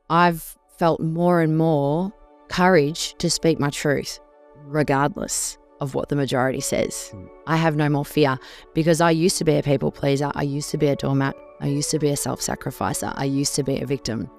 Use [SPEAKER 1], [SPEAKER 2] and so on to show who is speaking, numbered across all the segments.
[SPEAKER 1] I've felt more and more courage to speak my truth, regardless of what the majority says. I have no more fear because I used to be a people pleaser. I used to be a doormat. I used to be a self-sacrificer. I used to be a victim.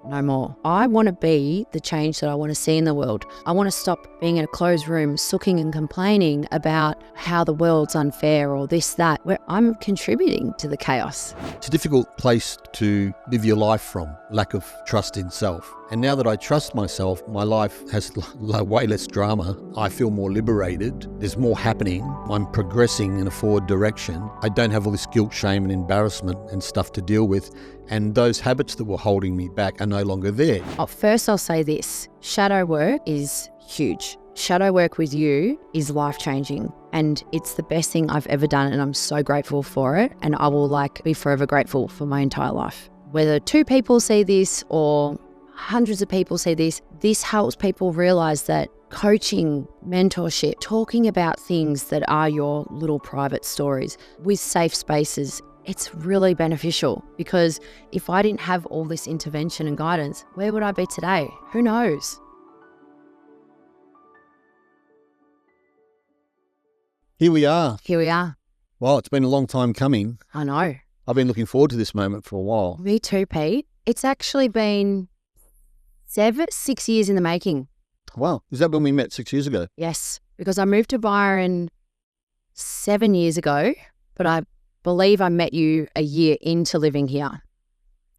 [SPEAKER 1] No more. I want to be the change that I want to see in the world. I want to stop being in a closed room, sooking and complaining about how the world's unfair or this, that, where I'm contributing to the chaos.
[SPEAKER 2] It's a difficult place to live your life from, lack of trust in self. And now that I trust myself, my life has way less drama. I feel more liberated. There's more happening. I'm progressing in a forward direction. I don't have all this guilt, shame and embarrassment and stuff to deal with. And those habits that were holding me back are no longer there.
[SPEAKER 1] First, I'll say this. Shadow work is huge. Shadow work with you is life-changing. And it's the best thing I've ever done. And I'm so grateful for it. And I will be forever grateful for my entire life. Whether 2 people see this or hundreds of people see this, this helps people realize that coaching, mentorship, talking about things that are your little private stories with safe spaces, it's really beneficial, because if I didn't have all this intervention and guidance, where would I be today? Who knows?
[SPEAKER 2] Here we are.
[SPEAKER 1] Here we are.
[SPEAKER 2] Well, it's been a long time coming.
[SPEAKER 1] I know.
[SPEAKER 2] I've been looking forward to this moment for a while.
[SPEAKER 1] Me too, Pete. It's actually been 6 years in the making.
[SPEAKER 2] Wow. Is that when we met 6 years ago?
[SPEAKER 1] Yes, because I moved to Byron 7 years ago, but I believe I met you a year into living here.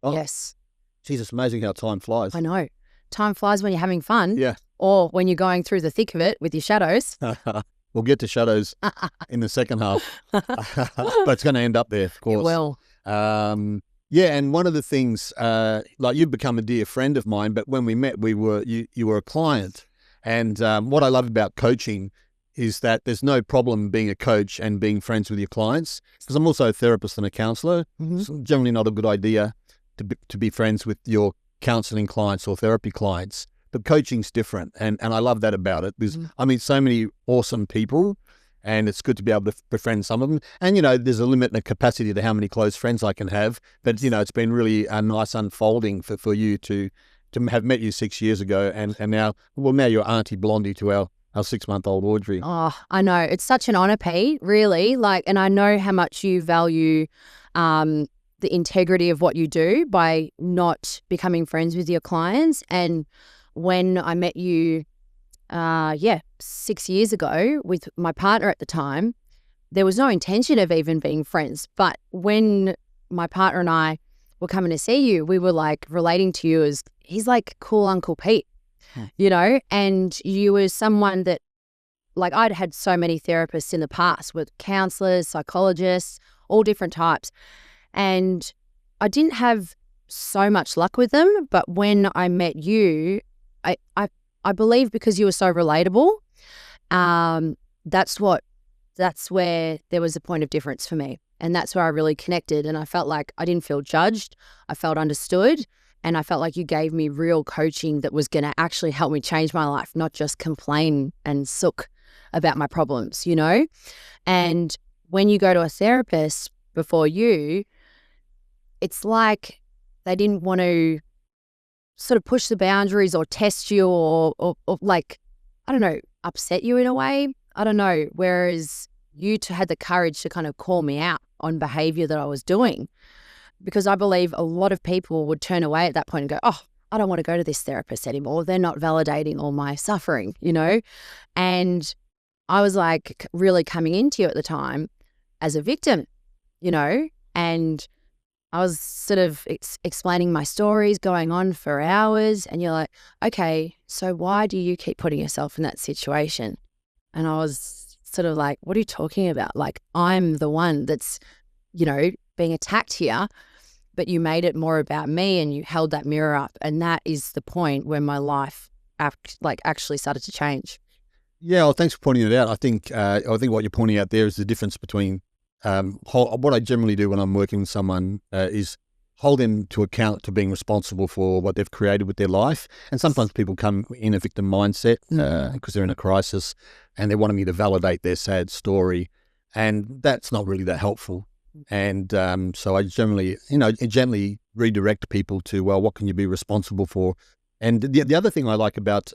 [SPEAKER 2] Oh.
[SPEAKER 1] Yes.
[SPEAKER 2] Geez, it's amazing how time flies.
[SPEAKER 1] I know. Time flies when you're having fun.
[SPEAKER 2] Yeah.
[SPEAKER 1] Or when you're going through the thick of it with your shadows.
[SPEAKER 2] We'll get to shadows in the second half. But it's going to end up there, of course.
[SPEAKER 1] It will.
[SPEAKER 2] Yeah, and one of the things, like you've become a dear friend of mine, but when we met, you were a client. And what I love about coaching is that there's no problem being a coach and being friends with your clients. Because I'm also a therapist and a counsellor.
[SPEAKER 1] Mm-hmm.
[SPEAKER 2] It's generally not a good idea to be friends with your counselling clients or therapy clients. But coaching's different, and I love that about it. Because I meet so many awesome people, and it's good to be able to befriend some of them. And, there's a limit and a capacity to how many close friends I can have. But, it's been really a nice unfolding for you to have met you 6 years ago. And now you're Auntie Blondie to our 6-month-old Audrey.
[SPEAKER 1] Oh, I know. It's such an honour, Pete, really. And I know how much you value the integrity of what you do by not becoming friends with your clients. And when I met you, 6 years ago with my partner at the time, there was no intention of even being friends. But when my partner and I were coming to see you, we were relating to you as, he's like cool Uncle Pete, and you were someone that, I'd had so many therapists in the past with counsellors, psychologists, all different types. And I didn't have so much luck with them. But when I met you, I believe because you were so relatable, that's where there was a point of difference for me. And that's where I really connected. And I felt like I didn't feel judged. I felt understood. And I felt like you gave me real coaching that was going to actually help me change my life, not just complain and sook about my problems, And when you go to a therapist before you, it's like they didn't want to sort of push the boundaries or test you or I don't know, upset you in a way. I don't know. Whereas you had the courage to kind of call me out on behavior that I was doing, because I believe a lot of people would turn away at that point and go, oh, I don't want to go to this therapist anymore. They're not validating all my suffering, And I was really coming into you at the time as a victim, and I was sort of explaining my stories, going on for hours, and you're like, okay, so why do you keep putting yourself in that situation? And I was sort of like, what are you talking about? I'm the one that's, being attacked here, but you made it more about me and you held that mirror up. And that is the point where my life actually started to change.
[SPEAKER 2] Yeah, well, thanks for pointing it out. I think what you're pointing out there is the difference between what I generally do when I'm working with someone is hold them to account to being responsible for what they've created with their life. And sometimes people come in a victim mindset because they're in a crisis and they wanted me to validate their sad story. And that's not really that helpful. And so I generally, gently redirect people to, well, what can you be responsible for? And the other thing I like about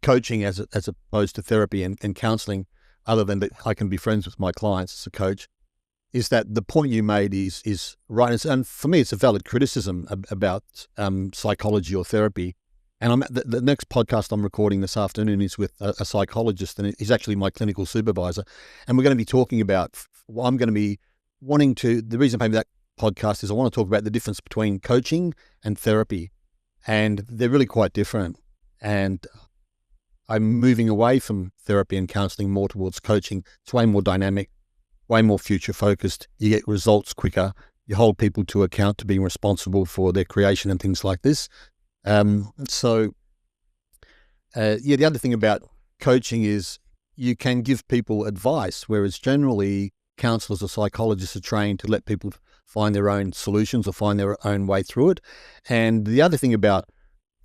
[SPEAKER 2] coaching as opposed to therapy and counseling, other than that I can be friends with my clients as a coach, is that the point you made is right. And for me, it's a valid criticism about psychology or therapy. And the next podcast I'm recording this afternoon is with a psychologist, and he's actually my clinical supervisor. And we're going to be talking about, I'm going to be wanting to, the reason I made that podcast is I want to talk about the difference between coaching and therapy. And they're really quite different. And I'm moving away from therapy and counseling more towards coaching. It's way more dynamic, way more future focused. You get results quicker. You hold people to account to being responsible for their creation and things like this. The other thing about coaching is you can give people advice, whereas generally counselors or psychologists are trained to let people find their own solutions or find their own way through it. And the other thing about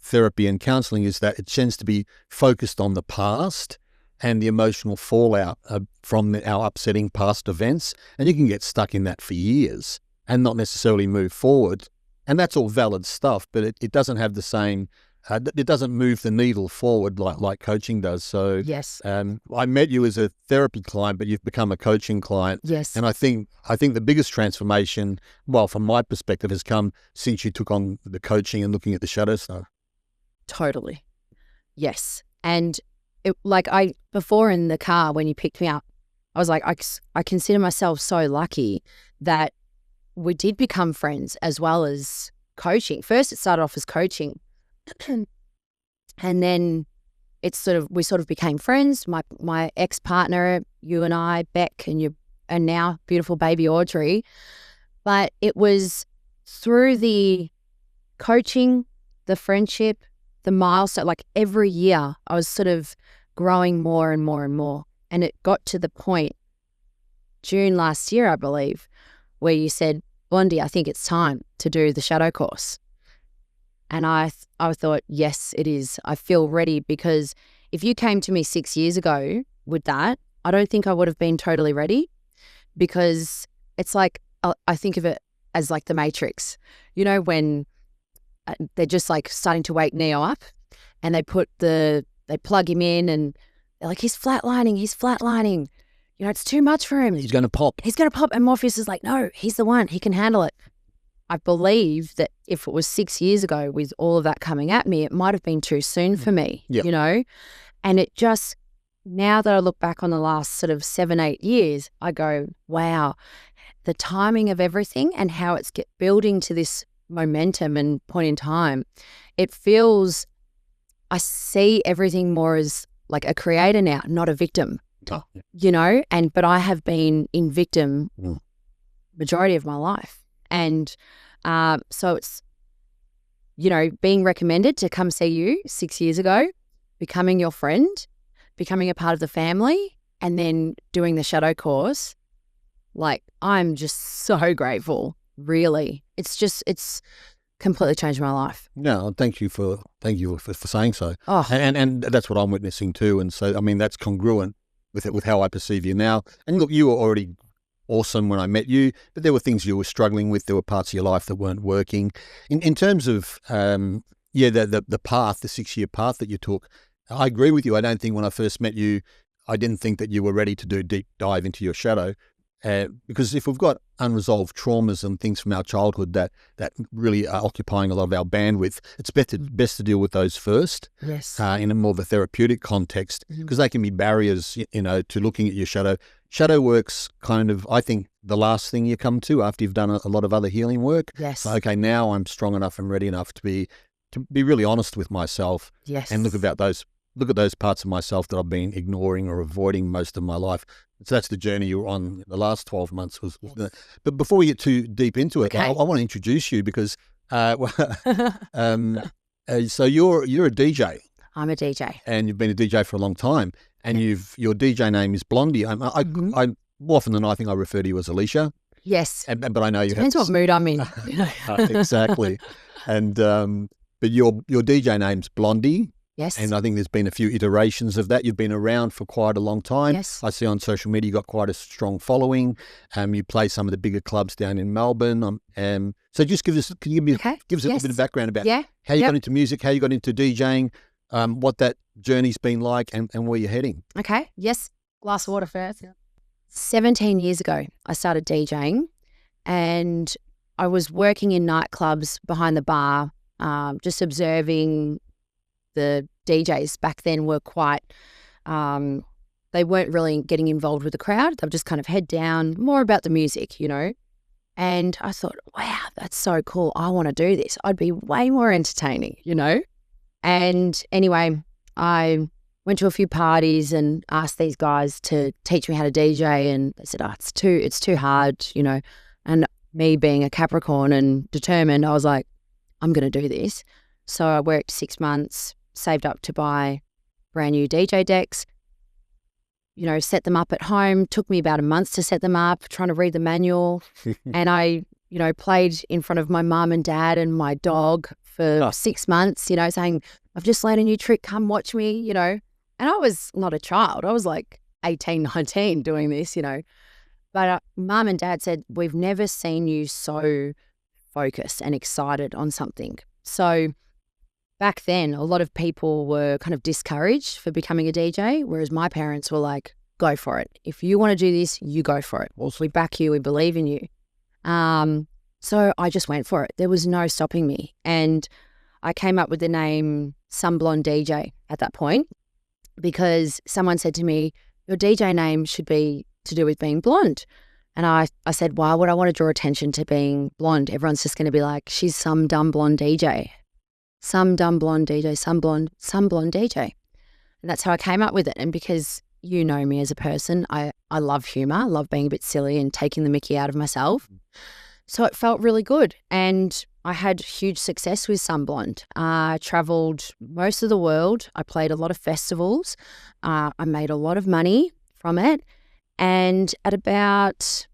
[SPEAKER 2] therapy and counseling is that it tends to be focused on the past and the emotional fallout from our upsetting past events. And you can get stuck in that for years and not necessarily move forward. And that's all valid stuff, but it doesn't have the same, it doesn't move the needle forward like coaching does. So
[SPEAKER 1] yes,
[SPEAKER 2] I met you as a therapy client, but you've become a coaching client.
[SPEAKER 1] Yes.
[SPEAKER 2] And I think the biggest transformation, well, from my perspective, has come since you took on the coaching and looking at the shadow stuff.
[SPEAKER 1] Totally. Yes. And before in the car when you picked me up, I was like, I consider myself so lucky that we did become friends as well as coaching. First, it started off as coaching, and then we sort of became friends. My ex-partner, you and I, Beck, and now beautiful baby Audrey. But it was through the coaching, the friendship, the milestone. Like every year, I was sort of growing more and more and more, and it got to the point June last year, I believe, where you said, Blondie, I think it's time to do the shadow course. And I thought, yes, it is. I feel ready, because if you came to me 6 years ago with that, I don't think I would have been totally ready, because it's like, I think of it as like the Matrix, when they're just like starting to wake Neo up and they plug him in and they're like, he's flatlining. It's too much for him.
[SPEAKER 2] He's going to pop.
[SPEAKER 1] And Morpheus is like, no, he's the one. He can handle it. I believe that if it was 6 years ago with all of that coming at me, it might have been too soon for me, And it just, now that I look back on the last sort of 7-8 years, I go, wow, the timing of everything and how it's building to this momentum and point in time, it feels, I see everything more as like a creator now, not a victim.
[SPEAKER 2] Oh, yeah.
[SPEAKER 1] But I have been in victim majority of my life. And so it's, being recommended to come see you 6 years ago, becoming your friend, becoming a part of the family, and then doing the shadow course. Like, I'm just so grateful, really. It's completely changed my life.
[SPEAKER 2] No, thank you for saying so.
[SPEAKER 1] Oh.
[SPEAKER 2] And that's what I'm witnessing too. And so, I mean, that's congruent with how I perceive you now. And look, you were already awesome when I met you, but there were things you were struggling with. There were parts of your life that weren't working. In terms of, the path, the 6-year path that you took, I agree with you. I don't think when I first met you, I didn't think that you were ready to do a deep dive into your shadow. Because if we've got unresolved traumas and things from our childhood that really are occupying a lot of our bandwidth, it's best to deal with those first.
[SPEAKER 1] Yes.
[SPEAKER 2] In a more of a therapeutic context, because they can be barriers, to looking at your shadow. Shadow work's kind of, I think, the last thing you come to after you've done a lot of other healing work.
[SPEAKER 1] Yes.
[SPEAKER 2] So, okay, now I'm strong enough and ready enough to be really honest with myself.
[SPEAKER 1] Yes.
[SPEAKER 2] And look at those parts of myself that I've been ignoring or avoiding most of my life. So that's the journey you're on the last 12 months. But before we get too deep into it, I want to introduce you because, so you're a DJ.
[SPEAKER 1] I'm a DJ.
[SPEAKER 2] And you've been a DJ for a long time. And your DJ name is Blondie. I more often than not, I think I refer to you as Alicia.
[SPEAKER 1] Yes.
[SPEAKER 2] But I know you
[SPEAKER 1] depends what mood I'm in.
[SPEAKER 2] Exactly. And but your DJ name's Blondie.
[SPEAKER 1] Yes.
[SPEAKER 2] And I think there's been a few iterations of that. You've been around for quite a long time.
[SPEAKER 1] Yes.
[SPEAKER 2] I see on social media you've got quite a strong following. You play some of the bigger clubs down in Melbourne. So just give us a little bit of background about how you got into music, how you got into DJing, what that journey's been like and where you're heading.
[SPEAKER 1] Okay. Yes. Glass of water first. Yeah. 17 years ago, I started DJing, and I was working in nightclubs behind the bar, just observing. The DJs back then were quite, they weren't really getting involved with the crowd. They were just kind of head down, more about the music, And I thought, wow, that's so cool. I want to do this. I'd be way more entertaining, And anyway, I went to a few parties and asked these guys to teach me how to DJ, and they said, it's too hard, And me being a Capricorn and determined, I was like, I'm going to do this. So I worked 6 months, saved up to buy brand new DJ decks, set them up at home. Took me about a month to set them up, trying to read the manual. And I, played in front of my mum and dad and my dog for 6 months, saying, I've just learned a new trick, come watch me, And I was not a child. I was like 18, 19 doing this, But mum and dad said, we've never seen you so focused and excited on something. So back then, a lot of people were kind of discouraged for becoming a DJ, whereas my parents were like, go for it. If you want to do this, you go for it. We back you, we believe in you. So I just went for it. There was no stopping me. And I came up with the name Some Blonde DJ at that point because someone said to me, your DJ name should be to do with being blonde. And I said, why would I want to draw attention to being blonde? Everyone's just going to be like, she's some dumb blonde DJ. Some dumb blonde DJ, some blonde DJ. And that's how I came up with it. And because you know me as a person, I love humour, I love being a bit silly and taking the mickey out of myself. So it felt really good. And I had huge success with Some Blonde. I travelled most of the world. I played a lot of festivals. I made a lot of money from it. And at about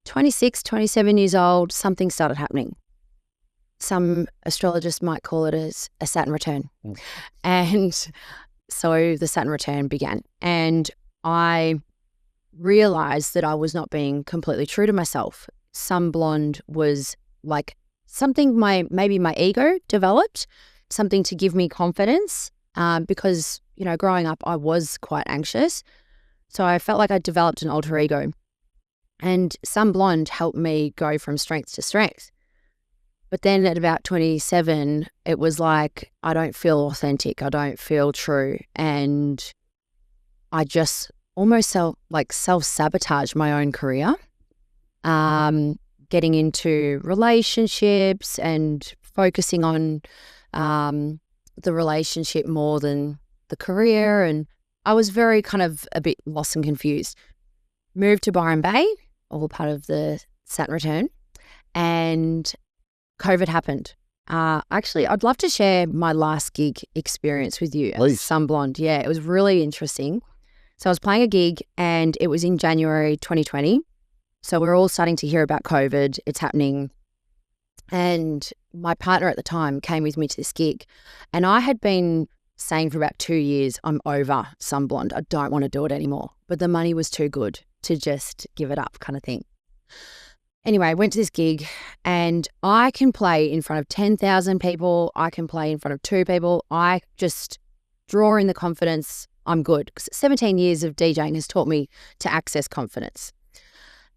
[SPEAKER 1] 26, 27 years old, something started happening. Some astrologists might call it a Saturn return. And so the Saturn return began. And I realised that I was not being completely true to myself. Some Blonde was like something maybe my ego developed, something to give me confidence because, growing up I was quite anxious. So I felt like I developed an alter ego. And Some Blonde helped me go from strength to strength. But then at about 27, it was like, I don't feel authentic. I don't feel true. And I just almost self-sabotage my own career, getting into relationships and focusing on the relationship more than the career. And I was very kind of a bit lost and confused. Moved to Byron Bay, all part of the Saturn return, and COVID happened. Actually, I'd love to share my last gig experience with you.
[SPEAKER 2] Please.
[SPEAKER 1] Some Blonde. Yeah, it was really interesting. So I was playing a gig and it was in January 2020. So we're all starting to hear about COVID. It's happening. And my partner at the time came with me to this gig. And I had been saying for about 2 years, I'm over Some Blonde. I don't want to do it anymore. But the money was too good to just give it up kind of thing. Anyway, I went to this gig and I can play in front of 10,000 people. I can play in front of 2 people. I just draw in the confidence. I'm good. Because 17 years of DJing has taught me to access confidence.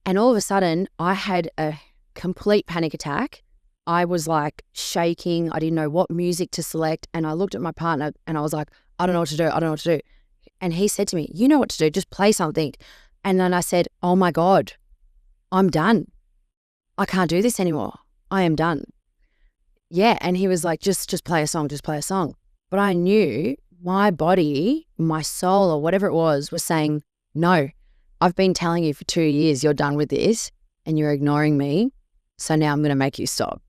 [SPEAKER 1] And all of a sudden, I had a complete panic attack. I was like shaking. I didn't know what music to select. And I looked at my partner and I was like, I don't know what to do. I don't know what to do. And he said to me, you know what to do. Just play something. And then I said, oh my God, I'm done. I can't do this anymore. I am done. Yeah. And he was like, just play a song, just play a song. But I knew my body, my soul or whatever it was saying, no, I've been telling you for 2 years you're done with this and you're ignoring me. So now I'm going to make you stop.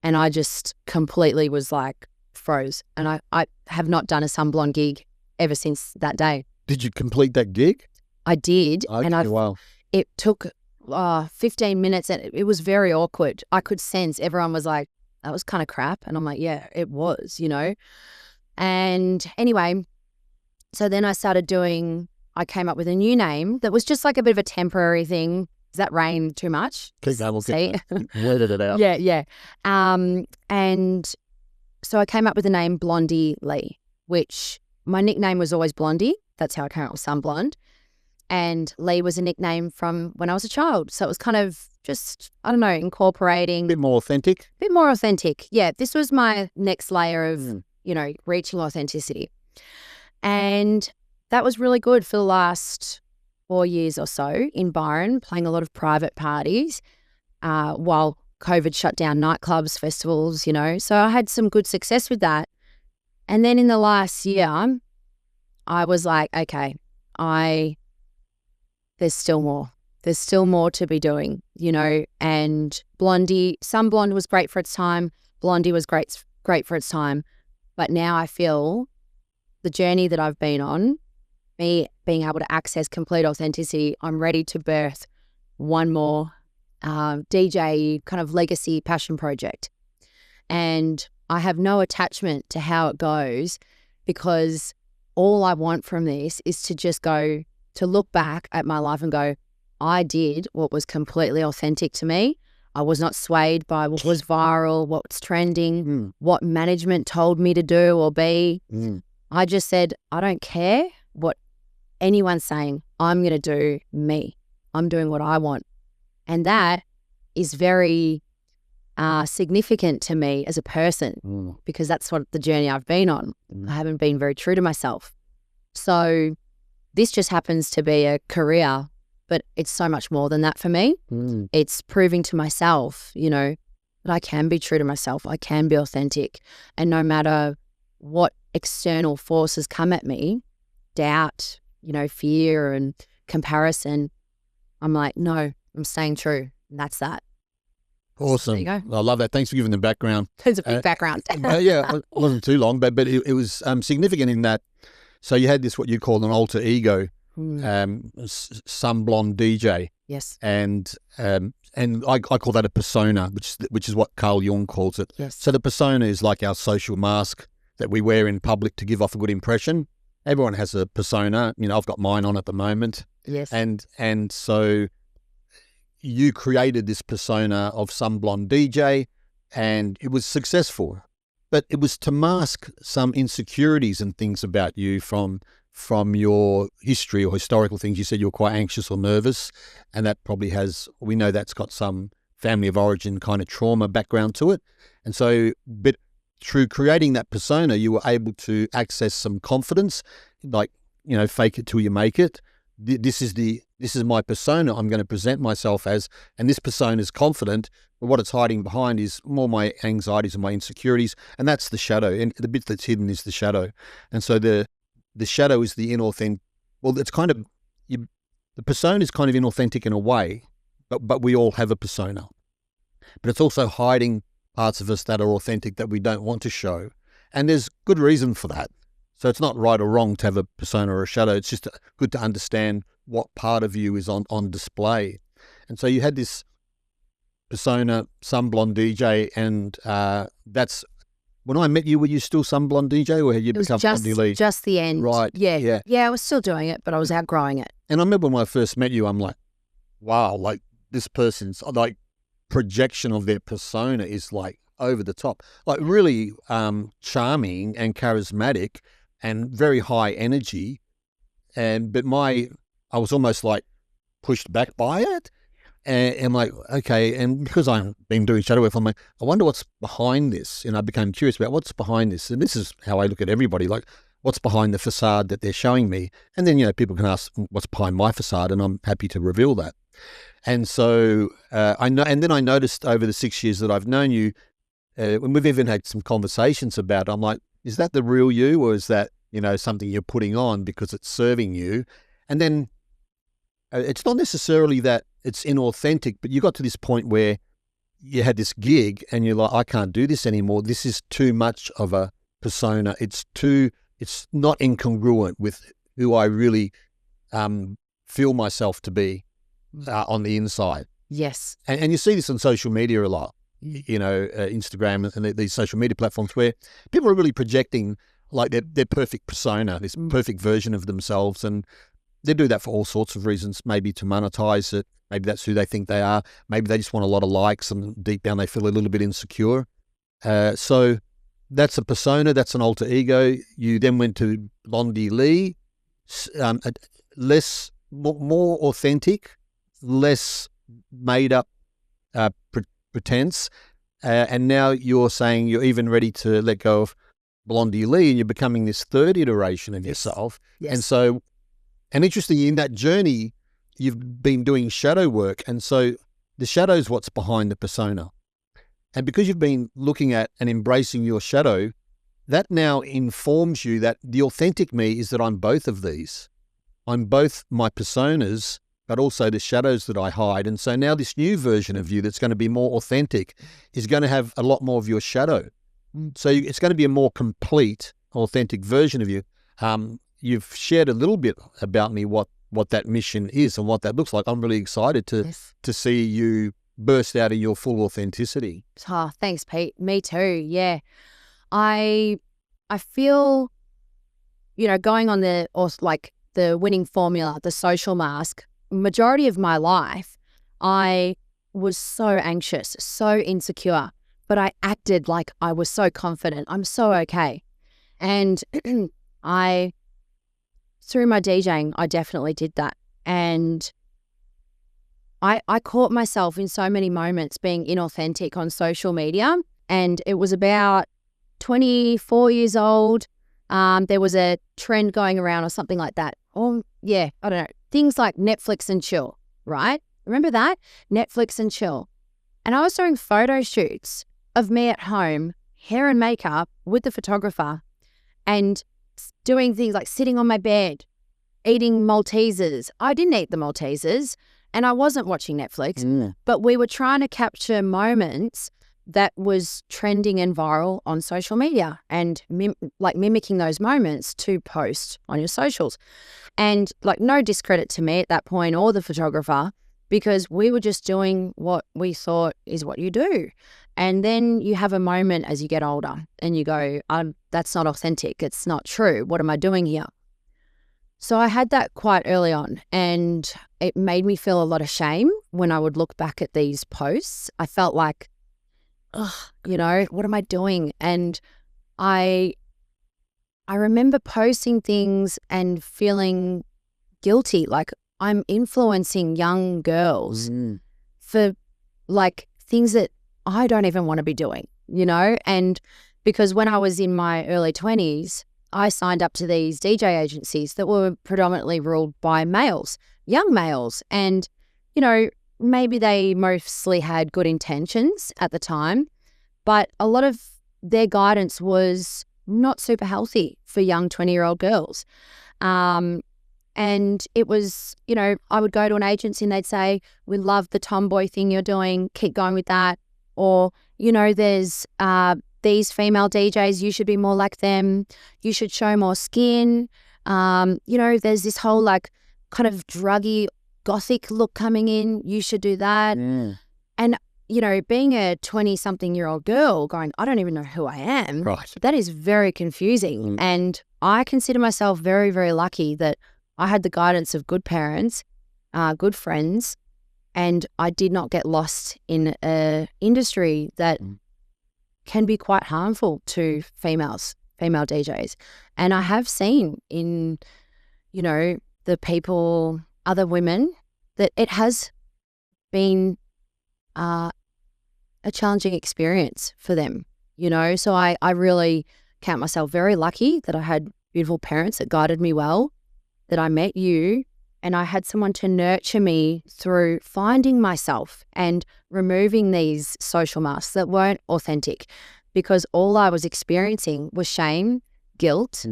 [SPEAKER 1] And I just completely was like froze. And I have not done a Some Blonde gig ever since that day.
[SPEAKER 2] Did you complete that gig?
[SPEAKER 1] I did.
[SPEAKER 2] Okay,
[SPEAKER 1] and
[SPEAKER 2] wow.
[SPEAKER 1] It took 15 minutes and it was very awkward. I could sense everyone was like, that was kind of crap. And I'm like, yeah, it was, And anyway, so then I came up with a new name that was just like a bit of a temporary thing. Does that rain too much?
[SPEAKER 2] Keep going. We'll
[SPEAKER 1] See?
[SPEAKER 2] Weeded it out.
[SPEAKER 1] Yeah. And so I came up with the name Blondie Lee, which my nickname was always Blondie. That's how I came up with Sunblonde. And Lee was a nickname from when I was a child. So it was kind of just, I don't know, incorporating.
[SPEAKER 2] A bit more authentic.
[SPEAKER 1] Yeah, this was my next layer of, reaching authenticity. And that was really good for the last 4 years or so in Byron, playing a lot of private parties while COVID shut down nightclubs, festivals, So I had some good success with that. And then in the last year, I was like, okay, there's still more. There's still more to be doing, and Sunblonde was great for its time. Blondie was great for its time. But now I feel the journey that I've been on, me being able to access complete authenticity, I'm ready to birth one more DJ kind of legacy passion project. And I have no attachment to how it goes, because all I want from this is to just go to look back at my life and go, I did what was completely authentic to me. I was not swayed by what was viral, what's trending, what management told me to do or be. I just said, I don't care what anyone's saying. I'm going to do me. I'm doing what I want. And that is very significant to me as a person, because that's what the journey I've been on. I haven't been very true to myself. So this just happens to be a career, but it's so much more than that for me. It's proving to myself, that I can be true to myself. I can be authentic. And no matter what external forces come at me, doubt, fear and comparison, I'm like, no, I'm staying true. And that's that.
[SPEAKER 2] Awesome.
[SPEAKER 1] There you go.
[SPEAKER 2] I love that. Thanks for giving the background.
[SPEAKER 1] It's a big background.
[SPEAKER 2] Yeah, it wasn't too long, but it was significant in that. So you had this, what you call an alter ego, some blonde DJ.
[SPEAKER 1] Yes.
[SPEAKER 2] And I call that a persona, which is what Carl Jung calls it.
[SPEAKER 1] Yes.
[SPEAKER 2] So the persona is like our social mask that we wear in public to give off a good impression. Everyone has a persona. I've got mine on at the moment.
[SPEAKER 1] Yes.
[SPEAKER 2] And so you created this persona of some blonde DJ, and it was successful. But it was to mask some insecurities and things about you from your history or historical things. You said you were quite anxious or nervous, and that probably we know that's got some family of origin kind of trauma background to it. And so, but through creating that persona, you were able to access some confidence, like, fake it till you make it. This is my persona I'm going to present myself as, and this persona is confident, but what it's hiding behind is more my anxieties and my insecurities, and that's the shadow, and the bit that's hidden is the shadow. And so the shadow is the inauthentic. Well, it's kind of the persona is kind of inauthentic in a way, but we all have a persona, but it's also hiding parts of us that are authentic that we don't want to show, and there's good reason for that. So it's not right or wrong to have a persona or a shadow. It's just good to understand what part of you is on display. And so you had this persona, some blonde DJ, and that's when I met you. Were you still some blonde DJ, or had you become Blondie Lee?
[SPEAKER 1] Just the end.
[SPEAKER 2] Right.
[SPEAKER 1] Yeah. I was still doing it, but I was outgrowing it.
[SPEAKER 2] And I remember when I first met you, I'm like, wow, like this person's like projection of their persona is like over the top, like really charming and charismatic and very high energy. But I was almost like pushed back by it. And I'm like, okay. And because I've been doing shadow work, I'm like, I wonder what's behind this. And I became curious about what's behind this. And this is how I look at everybody, like what's behind the facade that they're showing me. And then, people can ask what's behind my facade, and I'm happy to reveal that. And so I know, and then I noticed over the 6 years that I've known you, when we've even had some conversations about it, I'm like, is that the real you, or is that, something you're putting on because it's serving you? And then it's not necessarily that it's inauthentic, but you got to this point where you had this gig and you're like, I can't do this anymore. This is too much of a persona. It's not incongruent with who I really feel myself to be on the inside.
[SPEAKER 1] Yes.
[SPEAKER 2] And you see this on social media a lot, Instagram and these social media platforms where people are really projecting like their perfect persona, this perfect version of themselves. And they do that for all sorts of reasons, maybe to monetize it. Maybe that's who they think they are. Maybe they just want a lot of likes and deep down they feel a little bit insecure. So that's a persona, that's an alter ego. You then went to Blondie Lee, more authentic, less made up pretense. And now you're saying you're even ready to let go of Blondie Lee and you're becoming this third iteration of yourself.
[SPEAKER 1] Yes.
[SPEAKER 2] And so, and interestingly, in that journey, you've been doing shadow work. And so the shadow is what's behind the persona. And because you've been looking at and embracing your shadow, that now informs you that the authentic me is that I'm both of these. I'm both my personas, but also the shadows that I hide. And so now this new version of you that's going to be more authentic is going to have a lot more of your shadow. So it's going to be a more complete, authentic version of you. You've shared a little bit about me what that mission is and what that looks like. I'm really excited to see you burst out of your full authenticity.
[SPEAKER 1] Oh, thanks, Pete. Me too. Yeah. I feel, going on the winning formula, the social mask, majority of my life, I was so anxious, so insecure, but I acted like I was so confident. I'm so okay. And through my DJing, I definitely did that. And I caught myself in so many moments being inauthentic on social media. And it was about 24 years old. There was a trend going around or something like that. Oh, yeah, I don't know. Things like Netflix and chill, right? Remember that? Netflix and chill. And I was doing photo shoots of me at home, hair and makeup with the photographer, and doing things like sitting on my bed, eating Maltesers. I didn't eat the Maltesers and I wasn't watching Netflix, but we were trying to capture moments that was trending and viral on social media and mimicking those moments to post on your socials. And no discredit to me at that point or the photographer, because we were just doing what we thought is what you do. And then you have a moment as you get older and you go, that's not authentic. It's not true. What am I doing here? So I had that quite early on, and it made me feel a lot of shame when I would look back at these posts. I felt like, what am I doing? And I remember posting things and feeling guilty, like I'm influencing young girls for things that I don't even want to be doing, And because when I was in my early 20s, I signed up to these DJ agencies that were predominantly ruled by males, young males. And, maybe they mostly had good intentions at the time, but a lot of their guidance was not super healthy for young 20-year-old girls. And it was, I would go to an agency and they'd say, we love the tomboy thing you're doing, keep going with that. Or, there's these female DJs, you should be more like them. You should show more skin. There's this whole kind of druggy, gothic look coming in. You should do that.
[SPEAKER 2] Yeah.
[SPEAKER 1] And, being a 20-something-year-old girl going, I don't even know who I am.
[SPEAKER 2] Right.
[SPEAKER 1] That is very confusing. And I consider myself very, very lucky that I had the guidance of good parents, good friends, and I did not get lost in an industry that can be quite harmful to female DJs. And I have seen in, the people, other women, that it has been a challenging experience for them, So I really count myself very lucky that I had beautiful parents that guided me well, that I met you, and I had someone to nurture me through finding myself and removing these social masks that weren't authentic, because all I was experiencing was shame, guilt,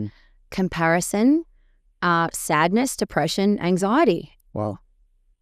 [SPEAKER 1] comparison, sadness, depression, anxiety.
[SPEAKER 2] Wow.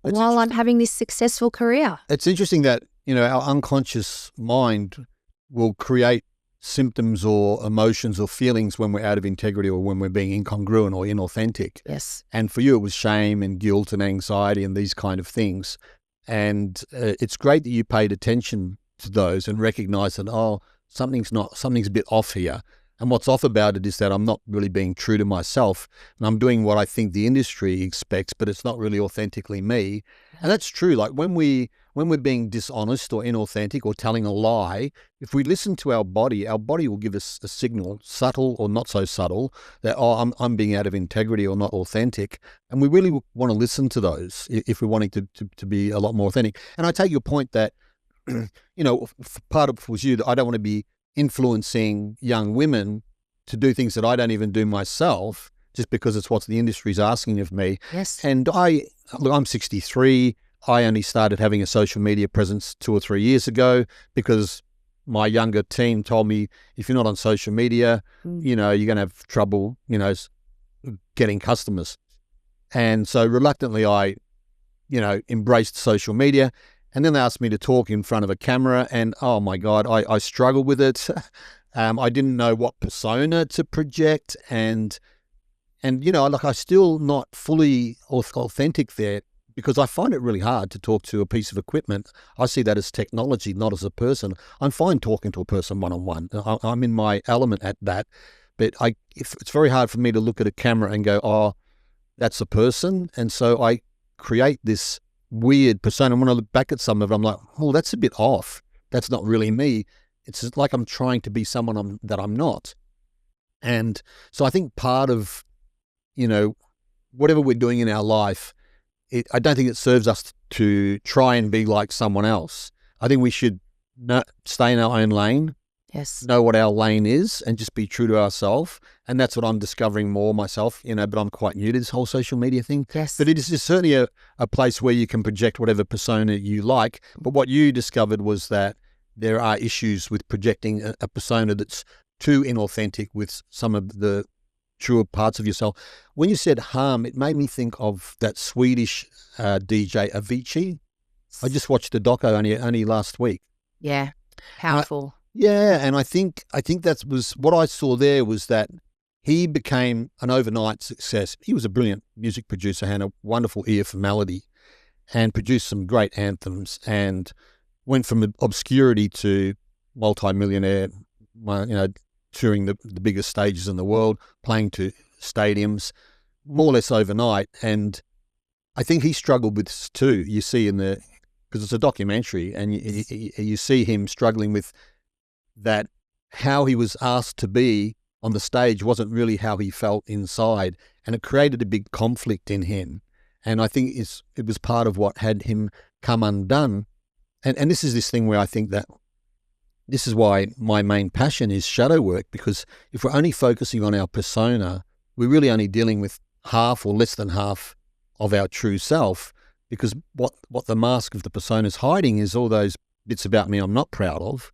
[SPEAKER 1] While I'm having this successful career.
[SPEAKER 2] It's interesting that, our unconscious mind will create symptoms or emotions or feelings when we're out of integrity or when we're being incongruent or inauthentic.
[SPEAKER 1] Yes.
[SPEAKER 2] And for you, it was shame and guilt and anxiety and these kind of things. And it's great that you paid attention to those and recognized that, something's a bit off here. And what's off about it is that I'm not really being true to myself, and I'm doing what I think the industry expects, but it's not really authentically me. And that's true. Like when we're being dishonest or inauthentic or telling a lie, if we listen to our body will give us a signal, subtle or not so subtle, that, oh, I'm being out of integrity or not authentic. And we really want to listen to those if we're wanting to be a lot more authentic. And I take your point that, part of it was you, that I don't want to be influencing young women to do things that I don't even do myself just because it's what the industry's asking of me.
[SPEAKER 1] Yes.
[SPEAKER 2] And I'm 63. I only started having a social media presence 2 or 3 years ago because my younger team told me, if you're not on social media, you're going to have trouble, getting customers. And so reluctantly I, embraced social media. And then they asked me to talk in front of a camera, and oh my God, I struggled with it. I didn't know what persona to project, and I still not fully authentic there, because I find it really hard to talk to a piece of equipment. I see that as technology, not as a person. I'm fine talking to a person one-on-one. I'm in my element at that, but it's very hard for me to look at a camera and go, oh, that's a person. And so I create this weird persona. When I look back at some of it, I'm like, oh, that's a bit off. That's not really me. It's like I'm trying to be someone that I'm not. And so I think part of, whatever we're doing in our life, I don't think it serves us to try and be like someone else. I think we should stay in our own lane.
[SPEAKER 1] Yes.
[SPEAKER 2] Know what our lane is and just be true to ourselves. And that's what I'm discovering more myself, but I'm quite new to this whole social media thing.
[SPEAKER 1] Yes.
[SPEAKER 2] But it is certainly a place where you can project whatever persona you like. But what you discovered was that there are issues with projecting a persona that's too inauthentic with some of the truer parts of yourself. When you said harm, it made me think of that Swedish DJ Avicii. I just watched the doco only last week.
[SPEAKER 1] Yeah. Powerful.
[SPEAKER 2] Yeah, and I think that was what I saw there, was that he became an overnight success. He was a brilliant music producer, had a wonderful ear for melody, and produced some great anthems, and went from obscurity to multi-millionaire, touring the biggest stages in the world, playing to stadiums, more or less overnight. And I think he struggled with this too. You see because it's a documentary, and you see him struggling with that, how he was asked to be on the stage wasn't really how he felt inside, and it created a big conflict in him. And I think it was part of what had him come undone. And this is this thing where I think that this is why my main passion is shadow work, because if we're only focusing on our persona, we're really only dealing with half or less than half of our true self, because what the mask of the persona is hiding is all those bits about me I'm not proud of,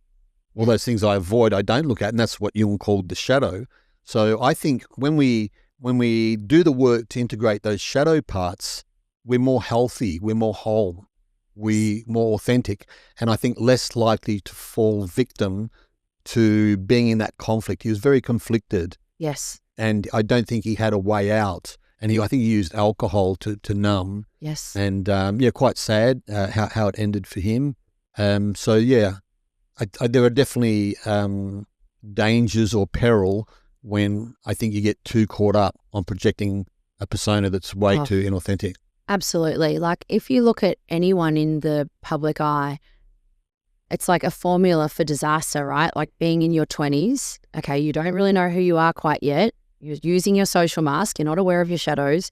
[SPEAKER 2] all those things I avoid, I don't look at, and that's what Jung called the shadow. So I think when we do the work to integrate those shadow parts, we're more healthy, we're more whole, we're more authentic, and I think less likely to fall victim to being in that conflict. He was very conflicted.
[SPEAKER 1] Yes.
[SPEAKER 2] And I don't think he had a way out. And I think he used alcohol to numb.
[SPEAKER 1] Yes.
[SPEAKER 2] And quite sad how it ended for him. There are definitely dangers or peril when I think you get too caught up on projecting a persona that's way too inauthentic.
[SPEAKER 1] Absolutely. Like if you look at anyone in the public eye, it's like a formula for disaster, right? Like being in your 20s, okay, you don't really know who you are quite yet. You're using your social mask. You're not aware of your shadows.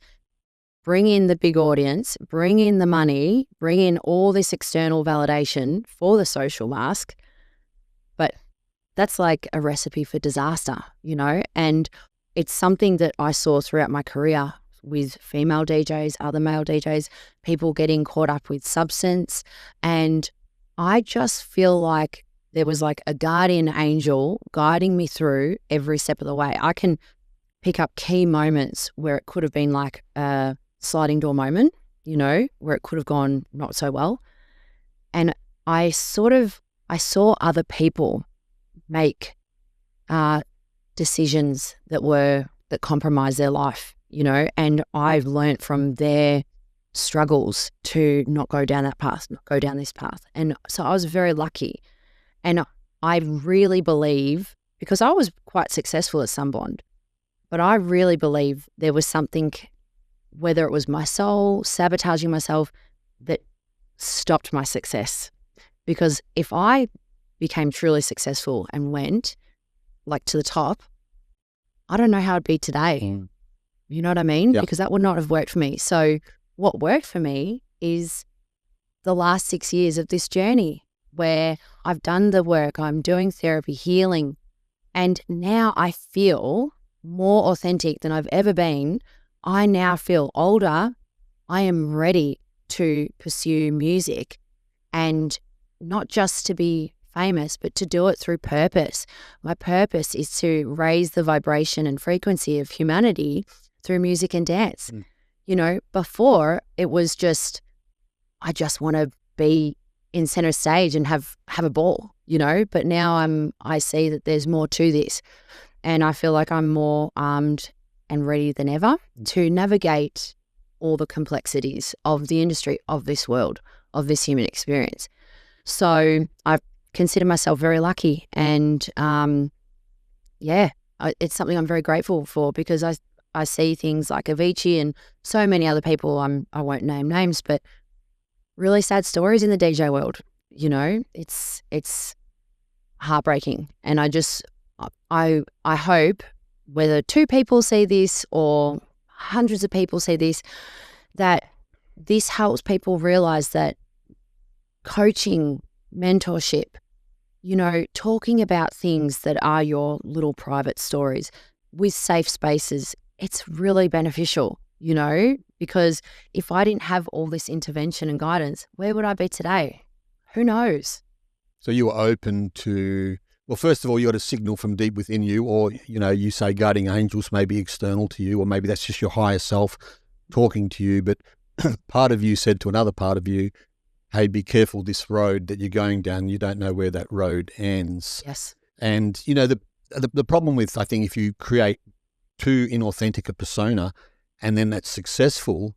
[SPEAKER 1] Bring in the big audience, bring in the money, bring in all this external validation for the social mask. But that's like a recipe for disaster, and it's something that I saw throughout my career with female DJs, other male DJs, people getting caught up with substance. And I just feel like there was like a guardian angel guiding me through every step of the way. I can pick up key moments where it could have been like a sliding door moment, where it could have gone not so well. And I saw other people make decisions that compromised their life, and I've learnt from their struggles to not go down that path, not go down this path. And so I was very lucky. And I really believe because I was quite successful at Sunblonde, but I really believe there was something, whether it was my soul sabotaging myself, that stopped my success. Because if I became truly successful and went like to the top, I don't know how I'd be today. You know what I mean? Because that would not have worked for me. So what worked for me is the last 6 years of this journey where I've done the work, I'm doing therapy, healing, and now I feel more authentic than I've ever been. I now feel older. I am ready to pursue music, and not just to be famous, but to do it through purpose. My purpose is to raise the vibration and frequency of humanity through music and dance. You know, before it was just, I just want to be in center stage and have a ball, you know, but now I see that there's more to this, and I feel like I'm more armed and ready than ever to navigate all the complexities of the industry, of this world, of this human experience. So I consider myself very lucky, and it's something I'm very grateful for, because I see things like Avicii and so many other people, I won't name names, but really sad stories in the DJ world. You know, it's heartbreaking, and I hope, whether 2 people see this or hundreds of people see this, that this helps people realize that coaching, mentorship, you know, talking about things that are your little private stories with safe spaces, it's really beneficial, you know, because if I didn't have all this intervention and guidance, where would I be today? Who knows?
[SPEAKER 2] So you were open to, well, first of all, you got a signal from deep within you, or, you know, you say guardian angels may be external to you, or maybe that's just your higher self talking to you. But part of you said to another part of you, hey, be careful this road that you're going down. You don't know where that road ends.
[SPEAKER 1] Yes.
[SPEAKER 2] And, you know, the problem with, I think, if you create too inauthentic a persona and then that's successful,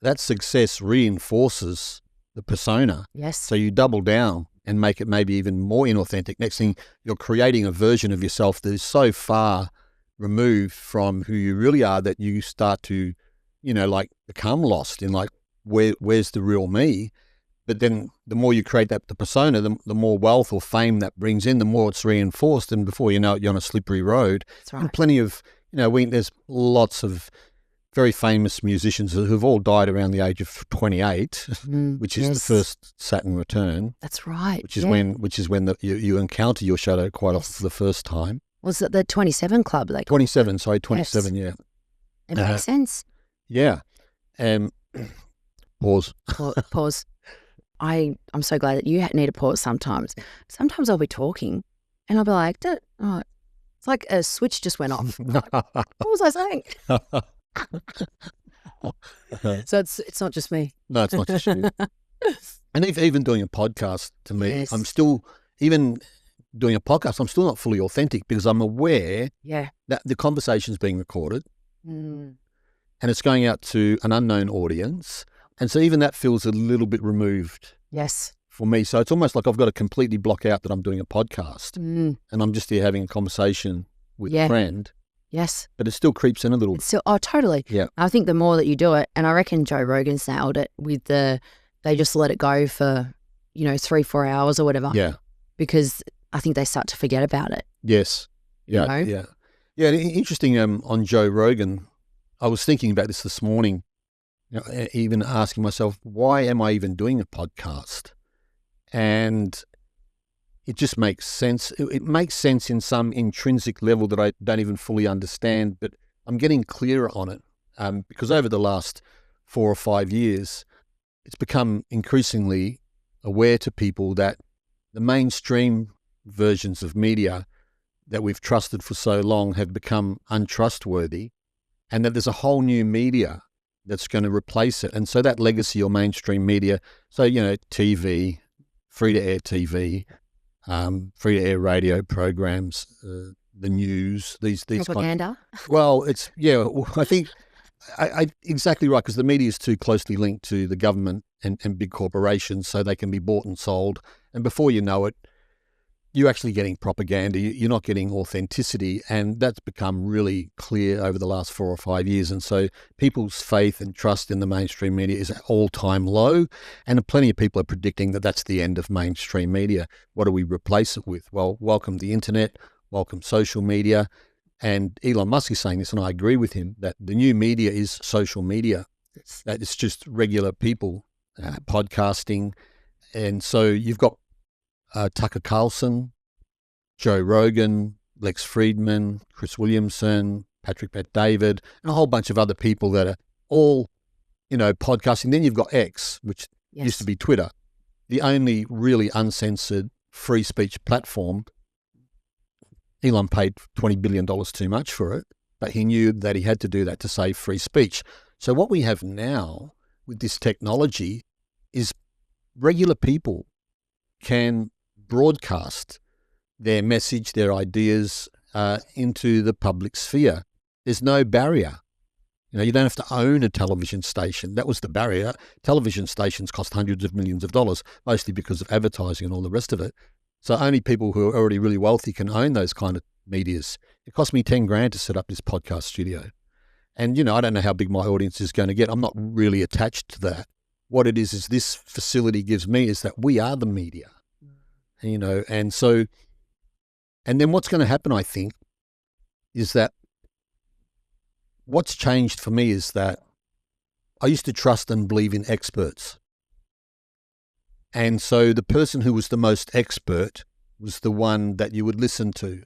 [SPEAKER 2] that success reinforces the persona.
[SPEAKER 1] Yes.
[SPEAKER 2] So you double down and make it maybe even more inauthentic. Next thing, you're creating a version of yourself that is so far removed from who you really are that you start to, you know, like become lost in like, where's the real me? But then the more you create the persona, the more wealth or fame that brings in, the more it's reinforced. And before you know it, you're on a slippery road.
[SPEAKER 1] That's right.
[SPEAKER 2] And plenty of, you know, there's lots of very famous musicians who've all died around the age of 28, which is the first Saturn return.
[SPEAKER 1] That's right.
[SPEAKER 2] Which is when you encounter your shadow quite often for the first time.
[SPEAKER 1] Was it the 27 Club?
[SPEAKER 2] 27, sorry, 27, yes.
[SPEAKER 1] Yeah. It makes sense.
[SPEAKER 2] Yeah. Pause.
[SPEAKER 1] Pause. I'm so glad that you need to pause sometimes. Sometimes I'll be talking and I'll be like, it's like a switch just went off. What was I saying? So it's not just me.
[SPEAKER 2] No, it's not just you. And even doing a podcast, to me,
[SPEAKER 1] Yes.
[SPEAKER 2] I'm still, even doing a podcast, I'm still not fully authentic because I'm aware that the conversation's being recorded and it's going out to an unknown audience. And so even that feels a little bit removed for me. So it's almost like I've got to completely block out that I'm doing a podcast and I'm just here having a conversation with a friend.
[SPEAKER 1] Yes.
[SPEAKER 2] But it still creeps in a little.
[SPEAKER 1] Totally.
[SPEAKER 2] Yeah.
[SPEAKER 1] I think the more that you do it, and I reckon Joe Rogan's nailed it with they just let it go for, 3-4 hours or whatever.
[SPEAKER 2] Yeah.
[SPEAKER 1] Because I think they start to forget about it.
[SPEAKER 2] Yes. Yeah.
[SPEAKER 1] You know?
[SPEAKER 2] Yeah. Yeah. Interesting. On Joe Rogan, I was thinking about this morning, even asking myself, why am I even doing a podcast? And it just makes sense. It makes sense in some intrinsic level that I don't even fully understand, but I'm getting clearer on it because over the last 4 or 5 years, it's become increasingly aware to people that the mainstream versions of media that we've trusted for so long have become untrustworthy, and that there's a whole new media that's going to replace it. And so that legacy or mainstream media, so, TV, free-to-air TV, free-to-air radio programs, the news, these
[SPEAKER 1] Propaganda.
[SPEAKER 2] Well, I think I exactly right, because the media is too closely linked to the government and big corporations, so they can be bought and sold. And before you know it, you're actually getting propaganda. You're not getting authenticity, and that's become really clear over the last 4 or 5 years. And so people's faith and trust in the mainstream media is at all-time low, and plenty of people are predicting that that's the end of mainstream media. What do we replace it with? Well, welcome the internet, welcome social media. And Elon Musk is saying this, and I agree with him, that the new media is social media. That it's just regular people podcasting. And so you've got Tucker Carlson, Joe Rogan, Lex Friedman, Chris Williamson, Patrick Bet-David, and a whole bunch of other people that are all, podcasting. Then you've got X, which used to be Twitter, the only really uncensored free speech platform. Elon paid $20 billion too much for it, but he knew that he had to do that to save free speech. So what we have now with this technology is regular people can broadcast their message, their ideas into the public sphere. There's no barrier. You don't have to own a television station. That was the barrier. Television stations cost hundreds of millions of dollars, mostly because of advertising and all the rest of it. So only people who are already really wealthy can own those kind of medias. It cost me $10,000 to set up this podcast studio. And, I don't know how big my audience is going to get. I'm not really attached to that. What it is this facility gives me is that we are the media, and so, and then what's going to happen, I think, is that what's changed for me is that I used to trust and believe in experts. And so the person who was the most expert was the one that you would listen to.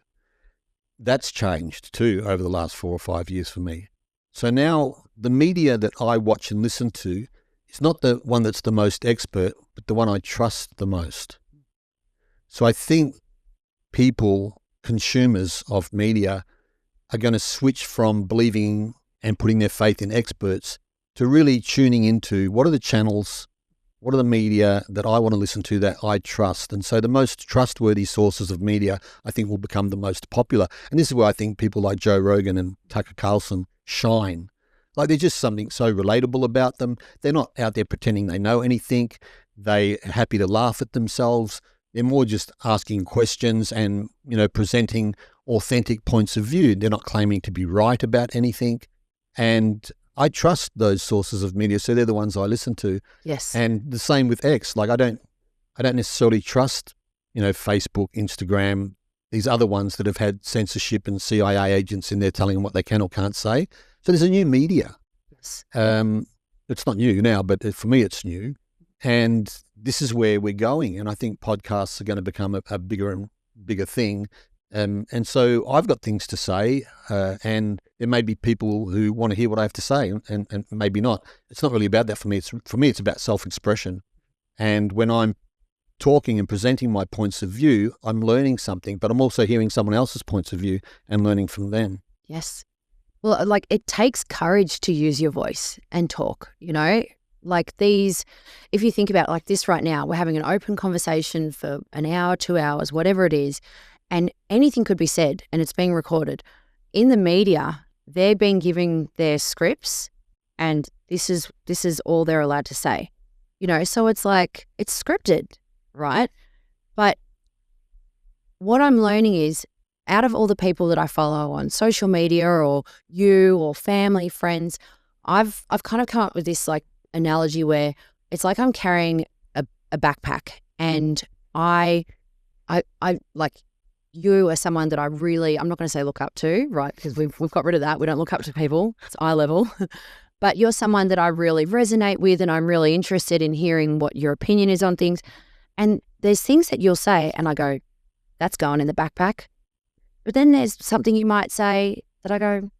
[SPEAKER 2] That's changed too over the last 4 or 5 years for me. So now the media that I watch and listen to is not the one that's the most expert, but the one I trust the most. So I think people, consumers of media, are going to switch from believing and putting their faith in experts to really tuning into what are the channels, what are the media that I want to listen to that I trust. And so the most trustworthy sources of media, I think, will become the most popular. And this is where I think people like Joe Rogan and Tucker Carlson shine. Like, there's just something so relatable about them. They're not out there pretending they know anything. They're happy to laugh at themselves. They're more just asking questions and, presenting authentic points of view. They're not claiming to be right about anything. And I trust those sources of media, so they're the ones I listen to.
[SPEAKER 1] Yes.
[SPEAKER 2] And the same with X. Like, I don't necessarily trust, Facebook, Instagram, these other ones that have had censorship and CIA agents in there telling them what they can or can't say. So there's a new media.
[SPEAKER 1] Yes.
[SPEAKER 2] It's not new now, but for me it's new. And this is where we're going. And I think podcasts are going to become a bigger and bigger thing. And so I've got things to say, and there may be people who want to hear what I have to say, and maybe not. It's not really about that for me. For me, it's about self-expression. And when I'm talking and presenting my points of view, I'm learning something, but I'm also hearing someone else's points of view and learning from them.
[SPEAKER 1] Yes. Well, it takes courage to use your voice and talk, if you think about this right now, we're having an open conversation for an hour, 2 hours, whatever it is, and anything could be said and it's being recorded. In the media, they're being given their scripts and this is all they're allowed to say, so it's it's scripted, right? But what I'm learning is, out of all the people that I follow on social media or you or family, friends, I've kind of come up with this analogy where it's like I'm carrying a backpack, and I you are someone that I'm not going to say look up to, right? Because we've got rid of that. We don't look up to people. It's eye level. But you're someone that I really resonate with, and I'm really interested in hearing what your opinion is on things. And there's things that you'll say and I go, that's going in the backpack. But then there's something you might say that I go,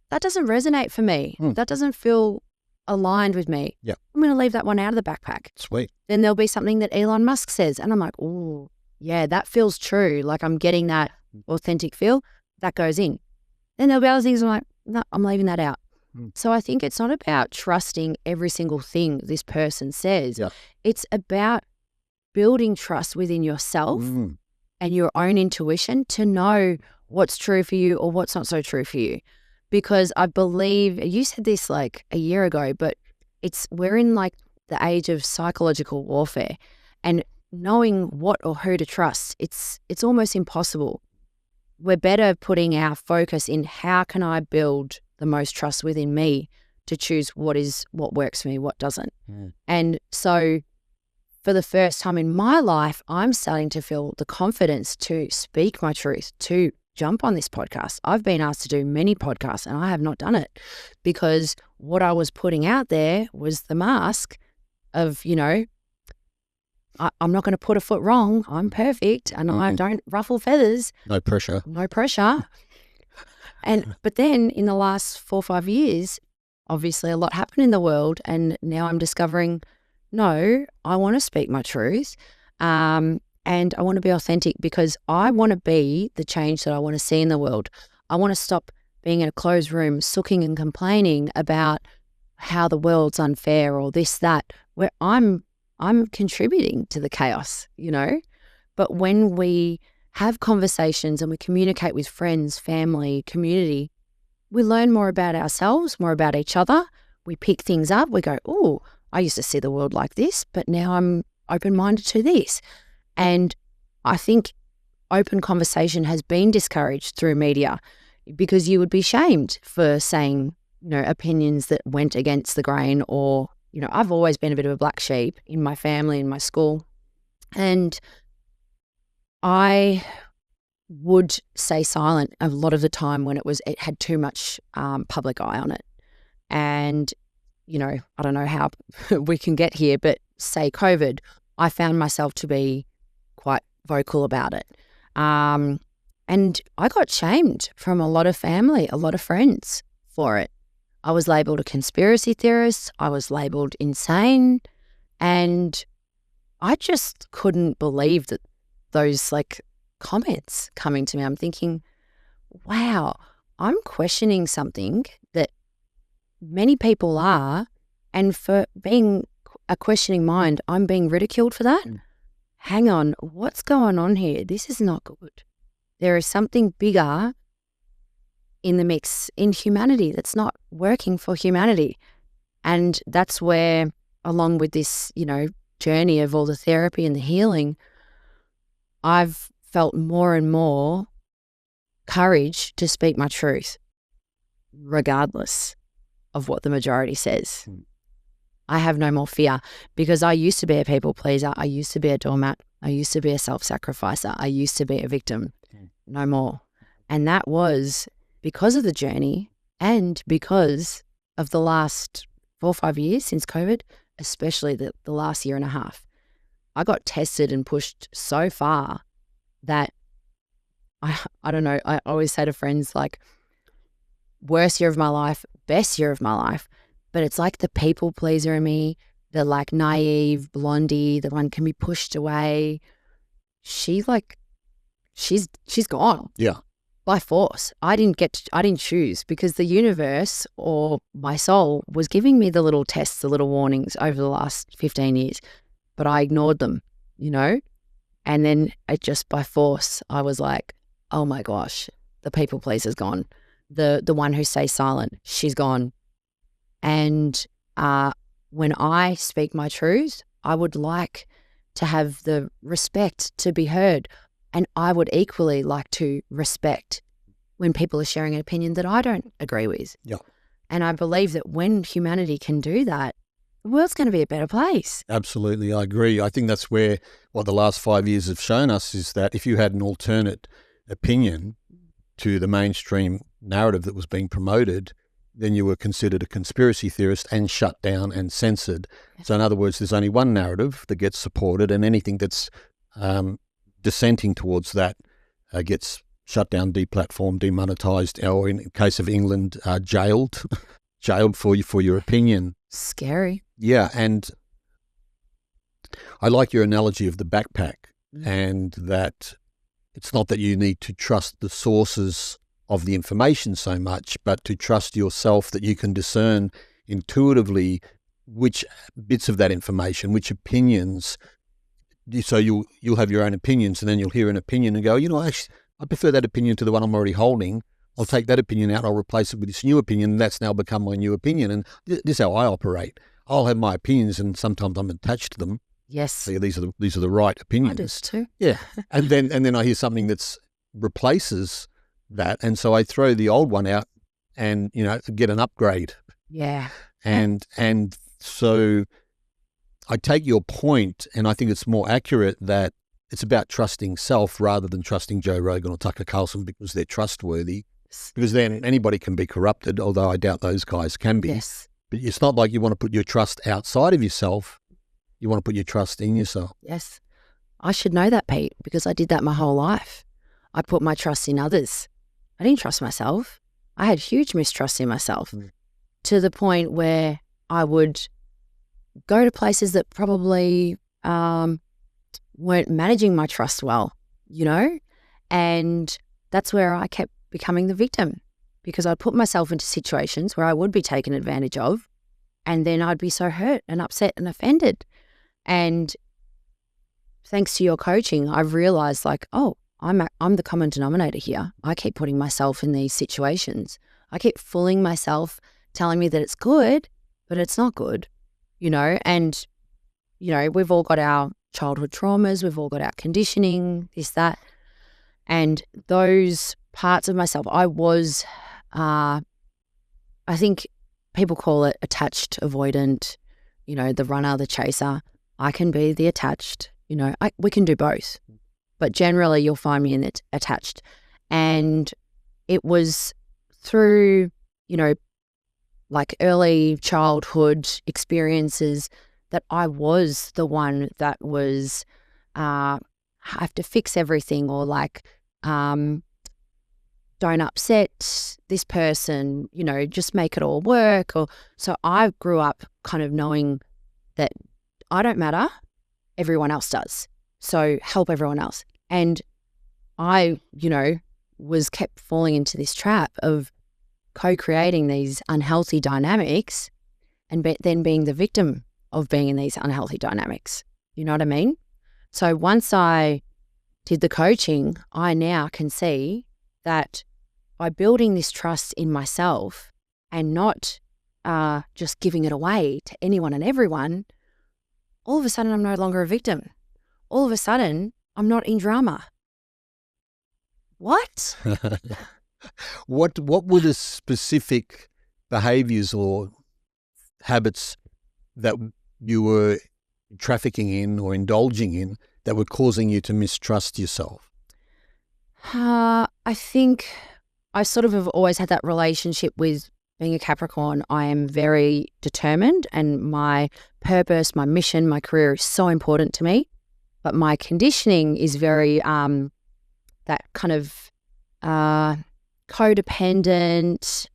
[SPEAKER 1] that doesn't resonate for me. That doesn't feel aligned with me.
[SPEAKER 2] Yeah.
[SPEAKER 1] I'm going to leave that one out of the backpack.
[SPEAKER 2] Sweet.
[SPEAKER 1] Then there'll be something that Elon Musk says and I'm like, oh, yeah, that feels true. I'm getting that authentic feel. That goes in. Then there'll be other things I'm like, no, I'm leaving that out. So I think it's not about trusting every single thing this person says.
[SPEAKER 2] Yeah.
[SPEAKER 1] It's about building trust within yourself and your own intuition to know what's true for you or what's not so true for you. Because I believe, you said this a year ago, but we're in the age of psychological warfare. And knowing what or who to trust, it's almost impossible. We're better putting our focus in how can I build the most trust within me to choose what works for me, what doesn't. And so for the first time in my life, I'm starting to feel the confidence to speak my truth, to jump on this podcast. I've been asked to do many podcasts and I have not done it because what I was putting out there was the mask of, I'm not going to put a foot wrong. I'm perfect and I don't ruffle feathers.
[SPEAKER 2] No pressure.
[SPEAKER 1] No pressure. But then in the last 4 or 5 years, obviously a lot happened in the world and now I'm discovering, no, I want to speak my truth. And I want to be authentic because I want to be the change that I want to see in the world. I want to stop being in a closed room, sooking and complaining about how the world's unfair or this, that, where I'm contributing to the chaos, But when we have conversations and we communicate with friends, family, community, we learn more about ourselves, more about each other. We pick things up. We go, oh, I used to see the world like this, but now I'm open-minded to this. And I think open conversation has been discouraged through media because you would be shamed for saying, opinions that went against the grain or, I've always been a bit of a black sheep in my family, in my school. And I would stay silent a lot of the time when it had too much public eye on it. And, I don't know how we can get here, but say COVID, I found myself to be quite vocal about it. And I got shamed from a lot of family, a lot of friends for it. I was labelled a conspiracy theorist. I was labelled insane. And I just couldn't believe that those comments coming to me. I'm thinking, wow, I'm questioning something that many people are. And for being a questioning mind, I'm being ridiculed for that. Hang on, what's going on here? This is not good. There is something bigger in the mix in humanity that's not working for humanity. And that's where, along with this, journey of all the therapy and the healing, I've felt more and more courage to speak my truth, regardless of what the majority says. I have no more fear because I used to be a people pleaser. I used to be a doormat. I used to be a self-sacrificer. I used to be a victim. No more. And that was because of the journey and because of the last 4 or 5 years since COVID, especially the last year and a half. I got tested and pushed so far that I don't know, I always say to friends worst year of my life, best year of my life. But it's like the people pleaser in me, the naive Blondie, the one can be pushed away. She's gone.
[SPEAKER 2] Yeah.
[SPEAKER 1] By force. I didn't choose because the universe or my soul was giving me the little tests, the little warnings over the last 15 years, but I ignored them, and then it just by force, I was like, oh my gosh, the people pleaser's gone. The one who stays silent, she's gone. And when I speak my truth, I would like to have the respect to be heard. And I would equally like to respect when people are sharing an opinion that I don't agree with.
[SPEAKER 2] Yeah.
[SPEAKER 1] And I believe that when humanity can do that, the world's going to be a better place.
[SPEAKER 2] Absolutely, I agree. I think that's where what the last 5 years have shown us is that if you had an alternate opinion to the mainstream narrative that was being promoted, then you were considered a conspiracy theorist and shut down and censored. So in other words, there's only one narrative that gets supported, and anything that's dissenting towards that gets shut down, deplatformed, demonetized, or in the case of England, jailed for your opinion.
[SPEAKER 1] Scary.
[SPEAKER 2] Yeah, and I like your analogy of the backpack, and that it's not that you need to trust the sources of the information so much, but to trust yourself that you can discern intuitively which bits of that information, which opinions. So you'll have your own opinions, and then you'll hear an opinion and go, actually, I prefer that opinion to the one I'm already holding. I'll take that opinion out. I'll replace it with this new opinion. And that's now become my new opinion. And this is how I operate. I'll have my opinions, and sometimes I'm attached to them.
[SPEAKER 1] Yes.
[SPEAKER 2] So these are the right opinions.
[SPEAKER 1] I do too.
[SPEAKER 2] Yeah. and then I hear something that's replaces that, and so I throw the old one out and, get an upgrade.
[SPEAKER 1] Yeah.
[SPEAKER 2] And so I take your point, and I think it's more accurate that it's about trusting self rather than trusting Joe Rogan or Tucker Carlson because they're trustworthy. Because then anybody can be corrupted, although I doubt those guys can be.
[SPEAKER 1] Yes.
[SPEAKER 2] But it's not like you want to put your trust outside of yourself. You want to put your trust in yourself.
[SPEAKER 1] Yes. I should know that, Pete, because I did that my whole life. I put my trust in others. I didn't trust myself. I had huge mistrust in myself to the point where I would go to places that probably weren't managing my trust well, and that's where I kept becoming the victim because I'd put myself into situations where I would be taken advantage of, and then I'd be so hurt and upset and offended. And thanks to your coaching, I've realized I'm the common denominator here. I keep putting myself in these situations. I keep fooling myself, telling me that it's good, but it's not good, and, we've all got our childhood traumas. We've all got our conditioning, this, that. And those parts of myself, I was, I think people call it attached, avoidant, the runner, the chaser. I can be the attached, we can do both. But generally you'll find me in it attached. And it was through, like early childhood experiences that I was the one that was have to fix everything or don't upset this person, just make it all work. So I grew up kind of knowing that I don't matter, everyone else does. So help everyone else. And I, was kept falling into this trap of co-creating these unhealthy dynamics and then being the victim of being in these unhealthy dynamics. You know what I mean? So once I did the coaching, I now can see that by building this trust in myself and not just giving it away to anyone and everyone, all of a sudden I'm no longer a victim. All of a sudden I'm not in drama. What?
[SPEAKER 2] What were the specific behaviors or habits that you were trafficking in or indulging in that were causing you to mistrust yourself?
[SPEAKER 1] I think I sort of have always had that relationship with being a Capricorn. I am very determined and my purpose, my mission, my career is so important to me. But my conditioning is very that kind of codependent,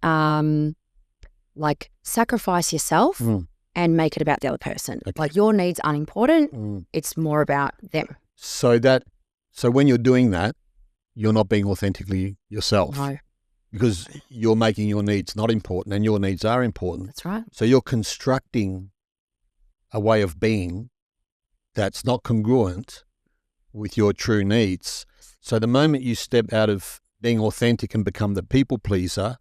[SPEAKER 1] sacrifice yourself and make it about the other person. Okay. Like your needs aren't important. It's more about them.
[SPEAKER 2] So when you're doing that, you're not being authentically yourself.
[SPEAKER 1] No.
[SPEAKER 2] Because you're making your needs not important and your needs are important.
[SPEAKER 1] That's right.
[SPEAKER 2] So you're constructing a way of being that's not congruent with your true needs. So the moment you step out of being authentic and become the people pleaser,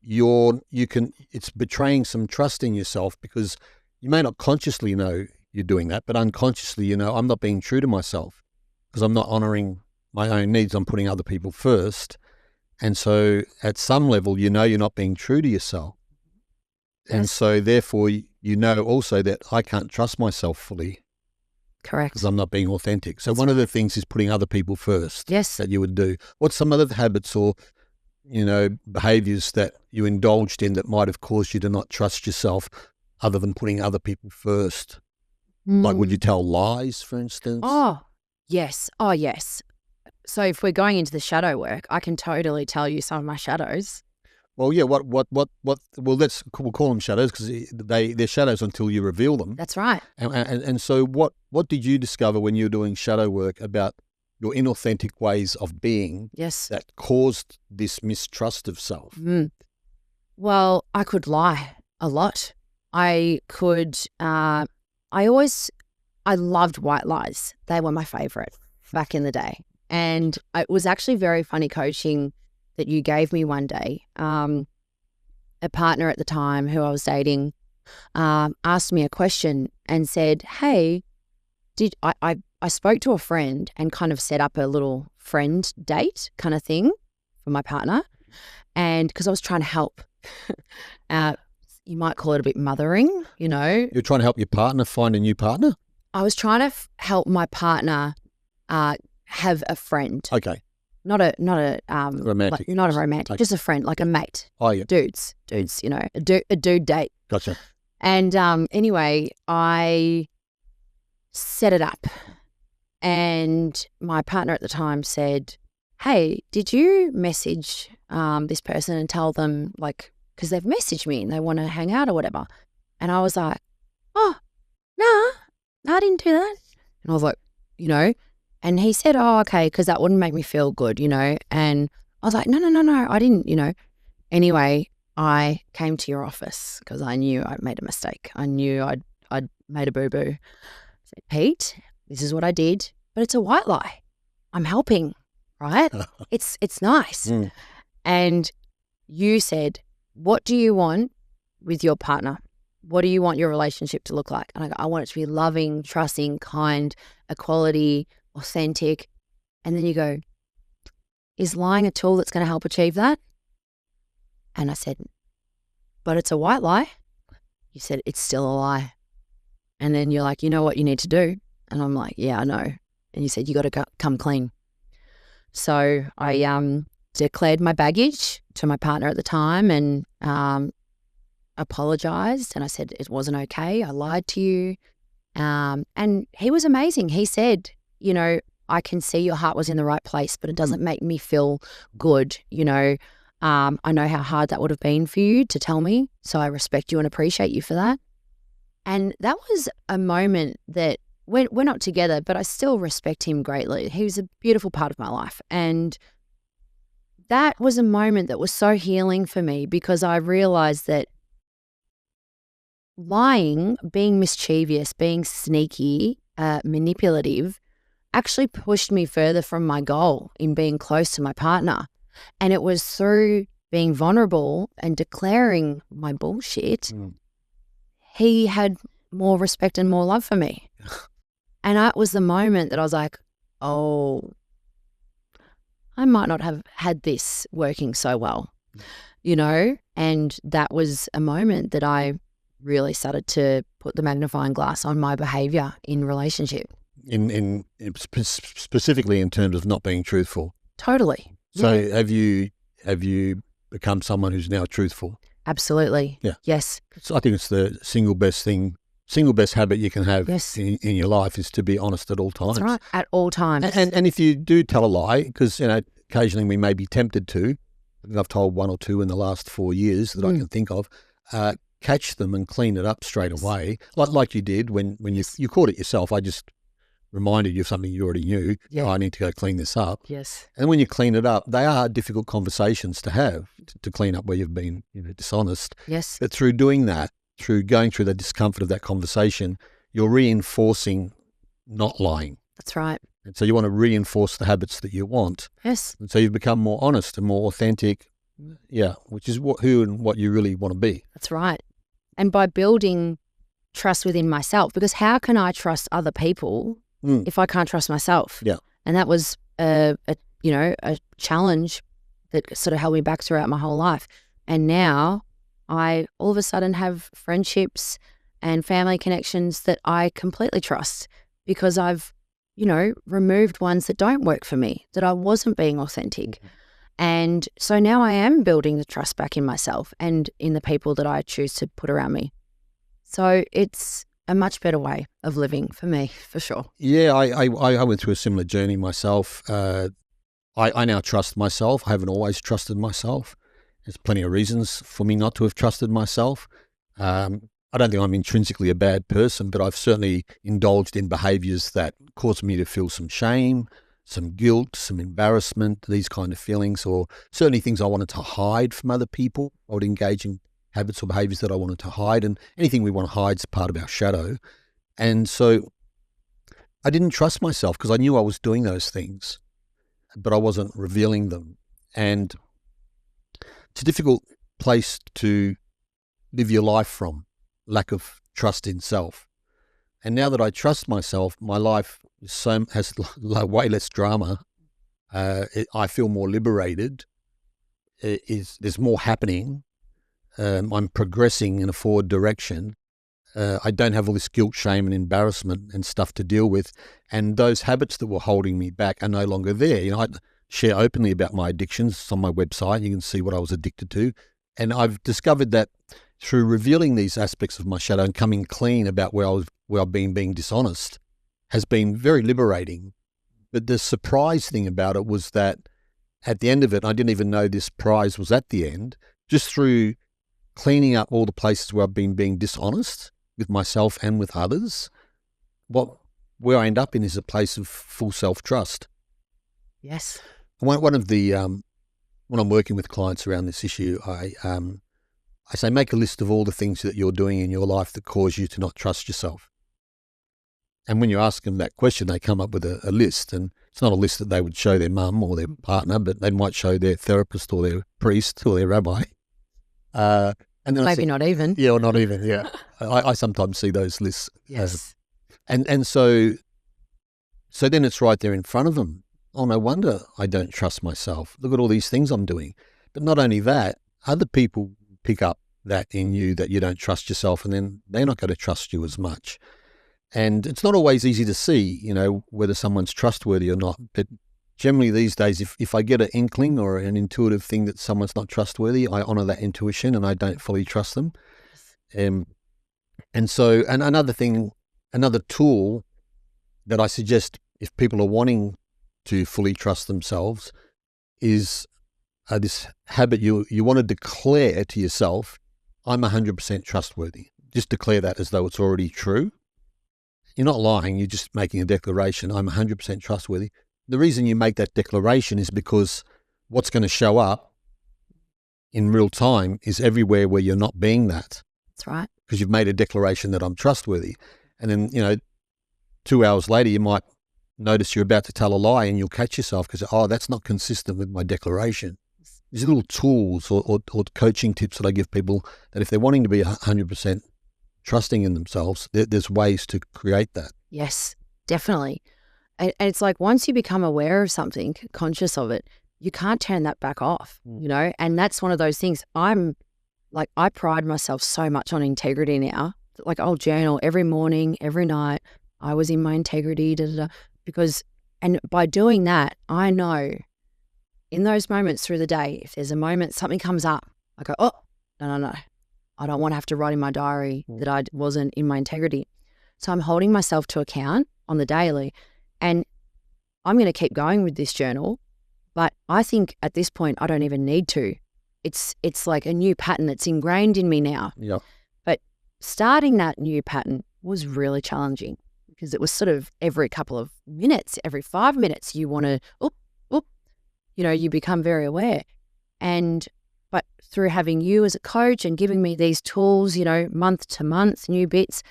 [SPEAKER 2] it's betraying some trust in yourself because you may not consciously know you're doing that, but unconsciously I'm not being true to myself because I'm not honoring my own needs. I'm putting other people first. And so at some level, you're not being true to yourself. Yes. And so therefore, also that I can't trust myself fully.
[SPEAKER 1] Correct.
[SPEAKER 2] Because I'm not being authentic. So one of the things is putting other people first.
[SPEAKER 1] Yes.
[SPEAKER 2] That you would do. What's some other habits or, behaviors that you indulged in that might have caused you to not trust yourself other than putting other people first? Like would you tell lies, for instance?
[SPEAKER 1] Oh, yes. So if we're going into the shadow work, I can totally tell you some of my shadows.
[SPEAKER 2] Well, yeah. Well, we'll call them shadows because they're shadows until you reveal them.
[SPEAKER 1] That's right.
[SPEAKER 2] And so what did you discover when you were doing shadow work about your inauthentic ways of being?
[SPEAKER 1] Yes. That
[SPEAKER 2] caused this mistrust of self?
[SPEAKER 1] Well, I could lie a lot. I could. I loved white lies. They were my favorite back in the day. And it was actually very funny coaching that you gave me one day. A partner at the time who I was dating asked me a question and said, hey, I spoke to a friend and kind of set up a little friend date kind of thing for my partner. And because I was trying to help, you might call it a bit mothering, you know.
[SPEAKER 2] You're trying to help your partner find a new partner?
[SPEAKER 1] I was trying to help my partner have a friend.
[SPEAKER 2] Okay.
[SPEAKER 1] Not a
[SPEAKER 2] romantic.
[SPEAKER 1] not a romantic,
[SPEAKER 2] Okay.
[SPEAKER 1] just a friend, like a mate.
[SPEAKER 2] Oh, yeah.
[SPEAKER 1] Dudes, you know, a dude date.
[SPEAKER 2] Gotcha.
[SPEAKER 1] And anyway, I set it up, and my partner at the time said, hey, did you message this person and tell them, like, because they've messaged me and they want to hang out or whatever? And I was like, oh, no, I didn't do that. And I was like, you know, and he said, oh, okay, because that wouldn't make me feel good, you know. And I was like, no, I didn't, you know. Anyway, I came to your office because I knew I'd made a mistake. I knew I'd made a boo-boo. I said, Pete, this is what I did, but it's a white lie. I'm helping, right? It's nice.
[SPEAKER 2] Mm.
[SPEAKER 1] And you said, what do you want with your partner? What do you want your relationship to look like? And I go, I want it to be loving, trusting, kind, equality, authentic. And then you go, is lying a tool that's going to help achieve that? And I said, but it's a white lie. You said, it's still a lie. And then you're like, you know what you need to do? And I'm like, yeah, I know. And you said, you got to come clean. So I declared my baggage to my partner at the time and apologized. And I said, it wasn't okay. I lied to you. And he was amazing. He said, you know, I can see your heart was in the right place, but it doesn't make me feel good. You know, I know how hard that would have been for you to tell me. So I respect you and appreciate you for that. And that was a moment that we're not together, but I still respect him greatly. He was a beautiful part of my life. And that was a moment that was so healing for me because I realized that lying, being mischievous, being sneaky, manipulative, actually pushed me further from my goal in being close to my partner. And it was through being vulnerable and declaring my bullshit, he had more respect and more love for me. And that was the moment that I was like, oh, I might not have had this working so well, you know? And that was a moment that I really started to put the magnifying glass on my behavior in relationship.
[SPEAKER 2] In specifically in terms of not being truthful.
[SPEAKER 1] Totally.
[SPEAKER 2] So have you become someone who's now truthful?
[SPEAKER 1] Absolutely.
[SPEAKER 2] Yeah.
[SPEAKER 1] Yes.
[SPEAKER 2] So I think it's the single best habit you can have in your life is to be honest at all times.
[SPEAKER 1] That's right. At all times.
[SPEAKER 2] And if you do tell a lie, because you know occasionally we may be tempted to, I think I've told one or two in the last 4 years that I can think of, catch them and clean it up straight away, like you did when you caught it yourself. I just reminded you of something you already knew.
[SPEAKER 1] Yeah.
[SPEAKER 2] Oh, I need to go clean this up.
[SPEAKER 1] Yes.
[SPEAKER 2] And when you clean it up, they are difficult conversations to have to clean up where you've been dishonest.
[SPEAKER 1] Yes.
[SPEAKER 2] But through doing that, through going through the discomfort of that conversation, you're reinforcing not lying.
[SPEAKER 1] That's right.
[SPEAKER 2] And so you want to reinforce the habits that you want.
[SPEAKER 1] Yes.
[SPEAKER 2] And so you've become more honest and more authentic. Yeah, which is who and what you really want to be.
[SPEAKER 1] That's right. And by building trust within myself, because how can I trust other people if I can't trust myself?
[SPEAKER 2] Yeah.
[SPEAKER 1] And that was a challenge that sort of held me back throughout my whole life. And now I all of a sudden have friendships and family connections that I completely trust because I've, removed ones that don't work for me, that I wasn't being authentic. And so now I am building the trust back in myself and in the people that I choose to put around me. So it's a much better way of living for me, for sure.
[SPEAKER 2] Yeah, I went through a similar journey myself. I now trust myself. I haven't always trusted myself. There's plenty of reasons for me not to have trusted myself. I don't think I'm intrinsically a bad person, but I've certainly indulged in behaviours that caused me to feel some shame, some guilt, some embarrassment, these kind of feelings, or certainly things I wanted to hide from other people. I would engage in habits or behaviours that I wanted to hide, and anything we want to hide is part of our shadow. And so I didn't trust myself because I knew I was doing those things, but I wasn't revealing them. And it's a difficult place to live your life from lack of trust in self. And now that I trust myself, my life has way less drama. I feel more liberated. There's more happening. I'm progressing in a forward direction. I don't have all this guilt, shame and embarrassment and stuff to deal with. And those habits that were holding me back are no longer there. You know, I share openly about my addictions. It's on my website. You can see what I was addicted to. And I've discovered that through revealing these aspects of my shadow and coming clean about where I've been being dishonest has been very liberating. But the surprise thing about it was that at the end of it, I didn't even know this prize was at the end, just through cleaning up all the places where I've been being dishonest with myself and with others. Where I end up in is a place of full self-trust.
[SPEAKER 1] Yes.
[SPEAKER 2] One of the, when I'm working with clients around this issue, I say make a list of all the things that you're doing in your life that cause you to not trust yourself. And when you ask them that question, they come up with a list. And it's not a list that they would show their mum or their partner, but they might show their therapist or their priest or their rabbi. And then
[SPEAKER 1] maybe not even.
[SPEAKER 2] Yeah, or not even, yeah. I sometimes see those lists.
[SPEAKER 1] Yes.
[SPEAKER 2] And so then it's right there in front of them. Oh, no wonder I don't trust myself. Look at all these things I'm doing. But not only that, other people pick up that in you, that you don't trust yourself, and then they're not going to trust you as much. And it's not always easy to see, you know, whether someone's trustworthy or not. But generally these days, if I get an inkling or an intuitive thing that someone's not trustworthy, I honor that intuition and I don't fully trust them. And so, and another tool that I suggest if people are wanting to fully trust themselves is this habit you want to declare to yourself, I'm 100% trustworthy. Just declare that as though it's already true. You're not lying, you're just making a declaration, I'm 100% trustworthy. The reason you make that declaration is because what's going to show up in real time is everywhere where you're not being that.
[SPEAKER 1] That's right.
[SPEAKER 2] Because you've made a declaration that I'm trustworthy. And then, you know, 2 hours later, you might notice you're about to tell a lie and you'll catch yourself because, oh, that's not consistent with my declaration. These little tools or coaching tips that I give people that if they're wanting to be 100% trusting in themselves, there's ways to create that.
[SPEAKER 1] Yes, definitely. And it's like once you become aware of something, conscious of it, you can't turn that back off, you know? And that's one of those things. I pride myself so much on integrity now. Like I'll journal every morning, every night. I was in my integrity, because, and by doing that, I know in those moments through the day, if there's a moment, something comes up, I go, oh, no. I don't want to have to write in my diary that I wasn't in my integrity. So I'm holding myself to account on the daily, and I'm going to keep going with this journal. But I think at this point, I don't even need to. It's like a new pattern that's ingrained in me now.
[SPEAKER 2] Yeah.
[SPEAKER 1] But starting that new pattern was really challenging because it was sort of every couple of minutes, every 5 minutes, you want to, you know, you become very aware. But through having you as a coach and giving me these tools, you know, month to month, new bits,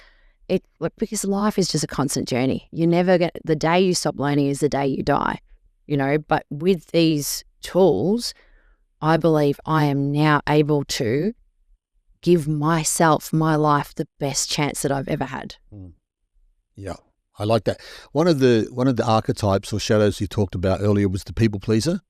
[SPEAKER 1] because life is just a constant journey. You never get, the day you stop learning is the day you die, you know. But with these tools, I believe I am now able to give myself, my life, the best chance that I've ever had.
[SPEAKER 2] Yeah, I like that. One of the archetypes or shadows you talked about earlier was the people pleaser.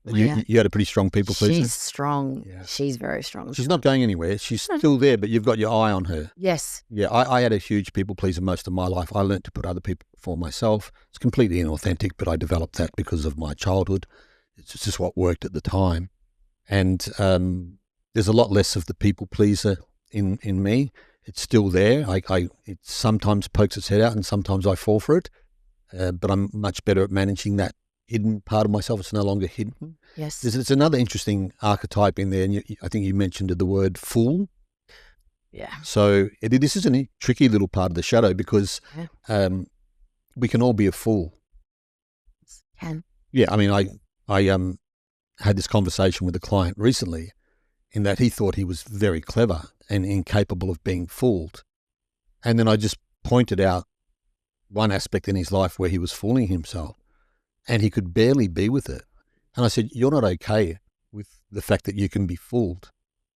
[SPEAKER 2] You had a pretty strong people pleaser.
[SPEAKER 1] She's strong. Yeah. She's very strong.
[SPEAKER 2] She's not going anywhere. She's still there, but you've got your eye on her.
[SPEAKER 1] Yes.
[SPEAKER 2] Yeah, I had a huge people pleaser most of my life. I learned to put other people before myself. It's completely inauthentic, but I developed that because of my childhood. It's just what worked at the time. And there's a lot less of the people pleaser in me. It's still there. It sometimes pokes its head out and sometimes I fall for it. But I'm much better at managing that hidden part of myself. It's no longer hidden.
[SPEAKER 1] Yes.
[SPEAKER 2] There's another interesting archetype in there, and I think you mentioned the word fool.
[SPEAKER 1] Yeah.
[SPEAKER 2] So this is a tricky little part of the shadow because we can all be a fool.
[SPEAKER 1] Can.
[SPEAKER 2] Yeah, I mean, I had this conversation with a client recently in that he thought he was very clever and incapable of being fooled. And then I just pointed out one aspect in his life where he was fooling himself and he could barely be with it. And I said, you're not okay with the fact that you can be fooled.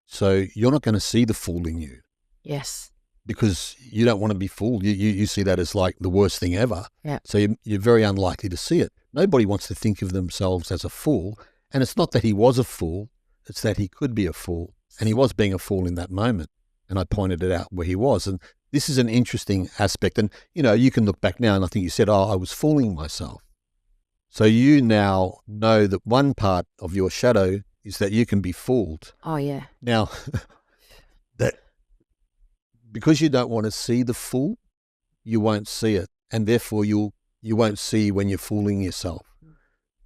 [SPEAKER 2] So you're not going to see the fool in you.
[SPEAKER 1] Yes.
[SPEAKER 2] because you don't want to be fooled. You see that as like the worst thing ever.
[SPEAKER 1] Yeah.
[SPEAKER 2] So you're very unlikely to see it. Nobody wants to think of themselves as a fool. And it's not that he was a fool, it's that he could be a fool. And he was being a fool in that moment. And I pointed it out where he was. And this is an interesting aspect. And, you know, you can look back now and I think you said, oh, I was fooling myself. So you now know that one part of your shadow is that you can be fooled.
[SPEAKER 1] Oh, yeah.
[SPEAKER 2] Now, that because you don't want to see the fool, you won't see it. And therefore you won't see when you're fooling yourself.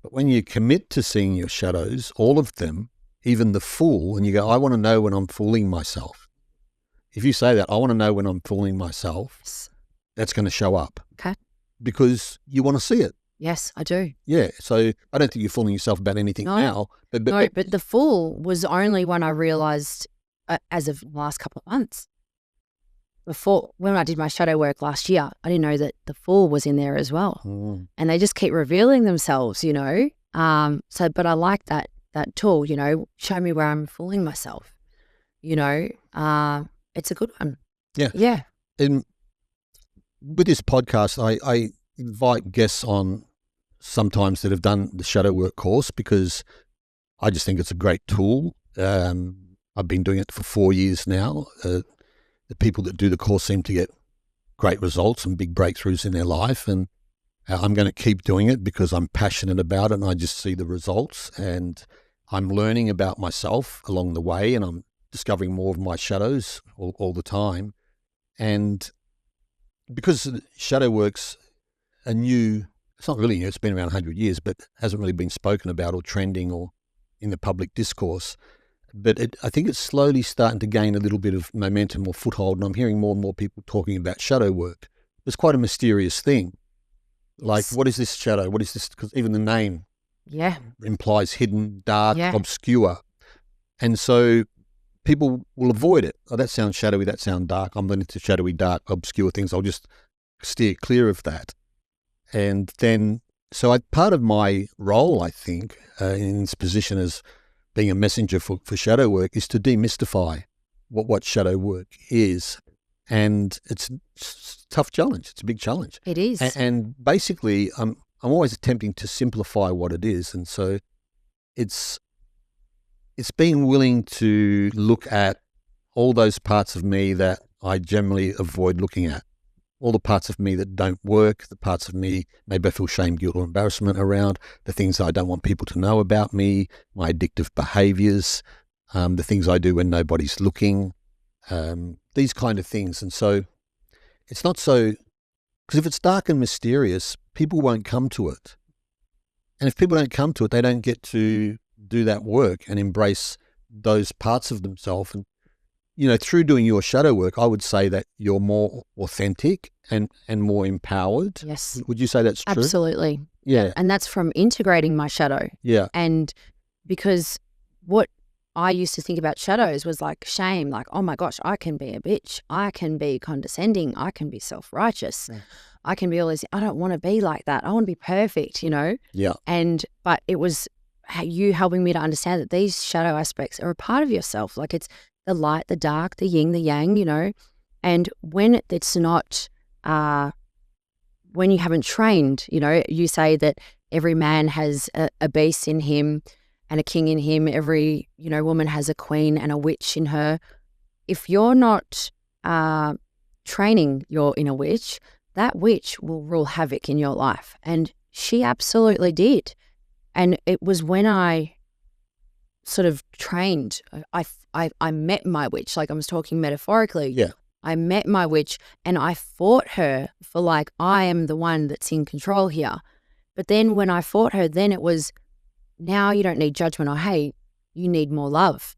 [SPEAKER 2] But when you commit to seeing your shadows, all of them, even the fool, and you go, I want to know when I'm fooling myself. If you say that, I want to know when I'm fooling myself, that's going to show up.
[SPEAKER 1] Okay.
[SPEAKER 2] Because you want to see it.
[SPEAKER 1] Yes, I do.
[SPEAKER 2] Yeah. So I don't think you're fooling yourself about anything now. But
[SPEAKER 1] the fool was only when I realised as of the last couple of months. Before, when I did my shadow work last year, I didn't know that the fool was in there as well. And they just keep revealing themselves, you know. But I like that tool, you know, show me where I'm fooling myself, you know. It's a good one.
[SPEAKER 2] Yeah.
[SPEAKER 1] Yeah.
[SPEAKER 2] And with this podcast, I invite guests on sometimes that have done the shadow work course because I just think it's a great tool. I've been doing it for 4 years now. The people that do the course seem to get great results and big breakthroughs in their life. And I'm going to keep doing it because I'm passionate about it and I just see the results. And I'm learning about myself along the way and I'm discovering more of my shadows all the time. And because shadow work's it's not really new, it's been around 100 years, but hasn't really been spoken about or trending or in the public discourse. But I think it's slowly starting to gain a little bit of momentum or foothold, and I'm hearing more and more people talking about shadow work. It's quite a mysterious thing. Like, what is this shadow? What is this? Because even the name implies hidden, dark, obscure. And so people will avoid it. Oh, that sounds shadowy, that sounds dark. I'm not into shadowy, dark, obscure things. I'll just steer clear of that. And then, so part of my role, I think, in this position as being a messenger for shadow work is to demystify what shadow work is. And it's a tough challenge. It's a big challenge.
[SPEAKER 1] It is.
[SPEAKER 2] And basically, I'm always attempting to simplify what it is. And so it's being willing to look at all those parts of me that I generally avoid looking at. All the parts of me that don't work, the parts of me maybe I feel shame, guilt or embarrassment around, the things I don't want people to know about me, my addictive behaviours, the things I do when nobody's looking, these kind of things. And so it's not so, because if it's dark and mysterious, people won't come to it. And if people don't come to it, they don't get to do that work and embrace those parts of themselves. And you know, through doing your shadow work, I would say that you're more authentic and more empowered.
[SPEAKER 1] Yes.
[SPEAKER 2] Would you say that's true?
[SPEAKER 1] Absolutely.
[SPEAKER 2] Yeah.
[SPEAKER 1] And that's from integrating my shadow.
[SPEAKER 2] Yeah.
[SPEAKER 1] And because what I used to think about shadows was like shame, like, oh my gosh, I can be a bitch. I can be condescending. I can be self-righteous. Yeah. I can be all this. I don't want to be like that. I want to be perfect, you know?
[SPEAKER 2] Yeah.
[SPEAKER 1] But it was you helping me to understand that these shadow aspects are a part of yourself. Like it's the light, the dark, the yin, the yang, you know, and when it's not, when you haven't trained, you know, you say that every man has a beast in him and a king in him. Every, you know, woman has a queen and a witch in her. If you're not training your inner witch, that witch will rule havoc in your life. And she absolutely did. And it was when I sort of trained, I met my witch, like I was talking metaphorically.
[SPEAKER 2] Yeah.
[SPEAKER 1] I met my witch and I fought her for like, I am the one that's in control here. But then when I fought her, then it was, now you don't need judgment or hate, you need more love.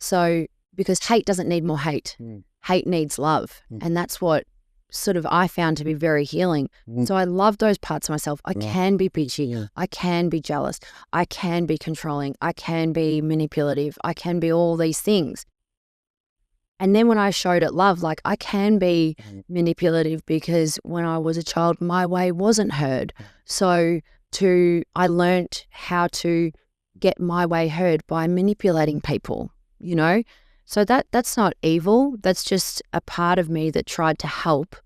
[SPEAKER 1] So, because hate doesn't need more hate. Hate needs love. And that's what sort of I found to be very healing. So I love those parts of myself. I can be bitchy. I can be jealous. I can be controlling. I can be manipulative. I can be all these things. And then when I showed it love, like I can be manipulative because when I was a child, my way wasn't heard. So I learnt how to get my way heard by manipulating people, you know, So that's not evil. That's just a part of me that tried to help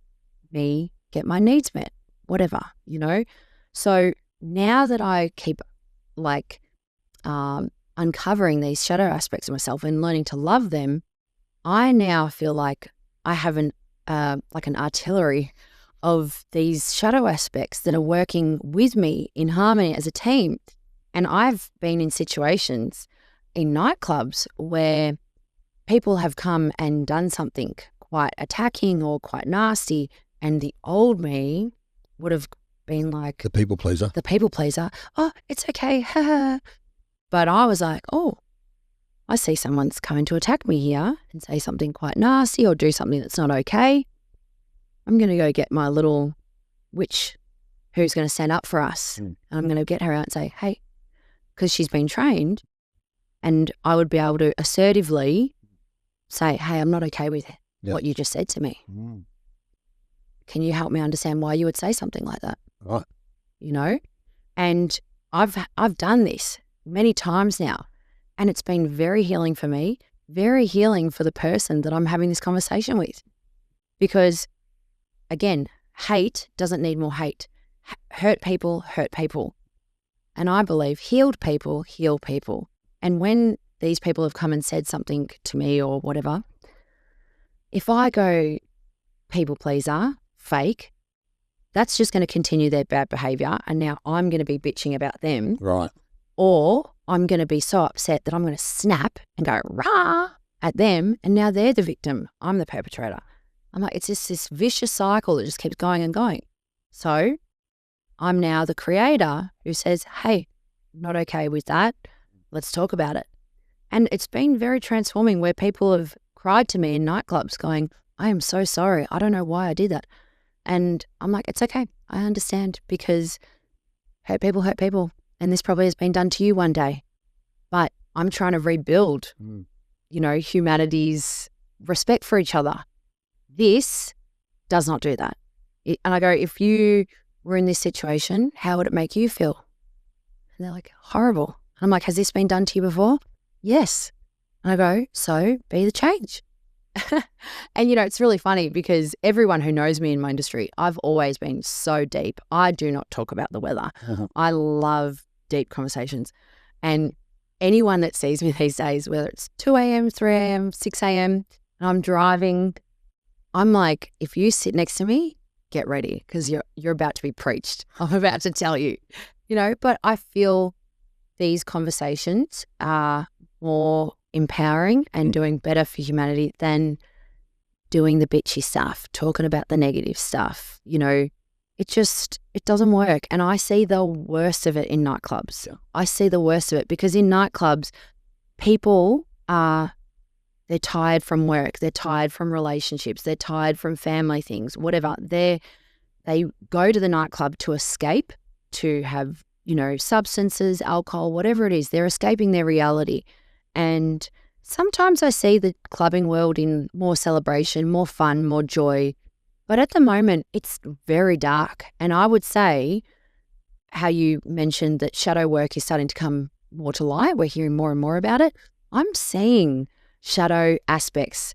[SPEAKER 1] me get my needs met, whatever, you know? So now that I keep like uncovering these shadow aspects of myself and learning to love them, I now feel like I have an artillery of these shadow aspects that are working with me in harmony as a team. And I've been in situations in nightclubs where people have come and done something quite attacking or quite nasty, and the old me would have been like...
[SPEAKER 2] The people pleaser.
[SPEAKER 1] The people pleaser. Oh, it's okay. But I was like, oh, I see someone's coming to attack me here and say something quite nasty or do something that's not okay. I'm going to go get my little witch who's going to stand up for us. And I'm going to get her out and say, hey, because she's been trained, and I would be able to assertively say, hey, I'm not okay with what you just said to me. Can you help me understand why you would say something like that?
[SPEAKER 2] Right.
[SPEAKER 1] You know? And I've done this many times now, and it's been very healing for me, very healing for the person that I'm having this conversation with. Because, again, hate doesn't need more hate. Hurt people hurt people. And I believe healed people heal people. And when these people have come and said something to me or whatever, if I go people pleaser, fake, that's just going to continue their bad behaviour, and now I'm going to be bitching about them.
[SPEAKER 2] Right.
[SPEAKER 1] Or I'm going to be so upset that I'm going to snap and go rah at them, and now they're the victim. I'm the perpetrator. I'm like, it's just this vicious cycle that just keeps going and going. So I'm now the creator who says, hey, I'm not okay with that. Let's talk about it. And it's been very transforming, where people have cried to me in nightclubs going, I am so sorry. I don't know why I did that. And I'm like, it's okay. I understand, because hurt people. And this probably has been done to you one day. But I'm trying to rebuild, you know, humanity's respect for each other. This does not do that. And I go, if you were in this situation, how would it make you feel? And they're like, horrible. And I'm like, has this been done to you before? Yes. And I go, so be the change. And, you know, it's really funny because everyone who knows me in my industry, I've always been so deep. I do not talk about the weather. I love deep conversations. And anyone that sees me these days, whether it's 2 a.m., 3 a.m., 6 a.m., and I'm driving, I'm like, if you sit next to me, get ready, because you're about to be preached. I'm about to tell you, you know, but I feel these conversations are more empowering and doing better for humanity than doing the bitchy stuff, talking about the negative stuff. You know, it doesn't work. And I see the worst of it in nightclubs. Yeah. I see the worst of it because in nightclubs, people they're tired from work, they're tired from relationships, they're tired from family things, whatever. They go to the nightclub to escape, to have, you know, substances, alcohol, whatever it is. They're escaping their reality. And sometimes I see the clubbing world in more celebration, more fun, more joy. But at the moment, it's very dark. And I would say how you mentioned that shadow work is starting to come more to light. We're hearing more and more about it. I'm seeing shadow aspects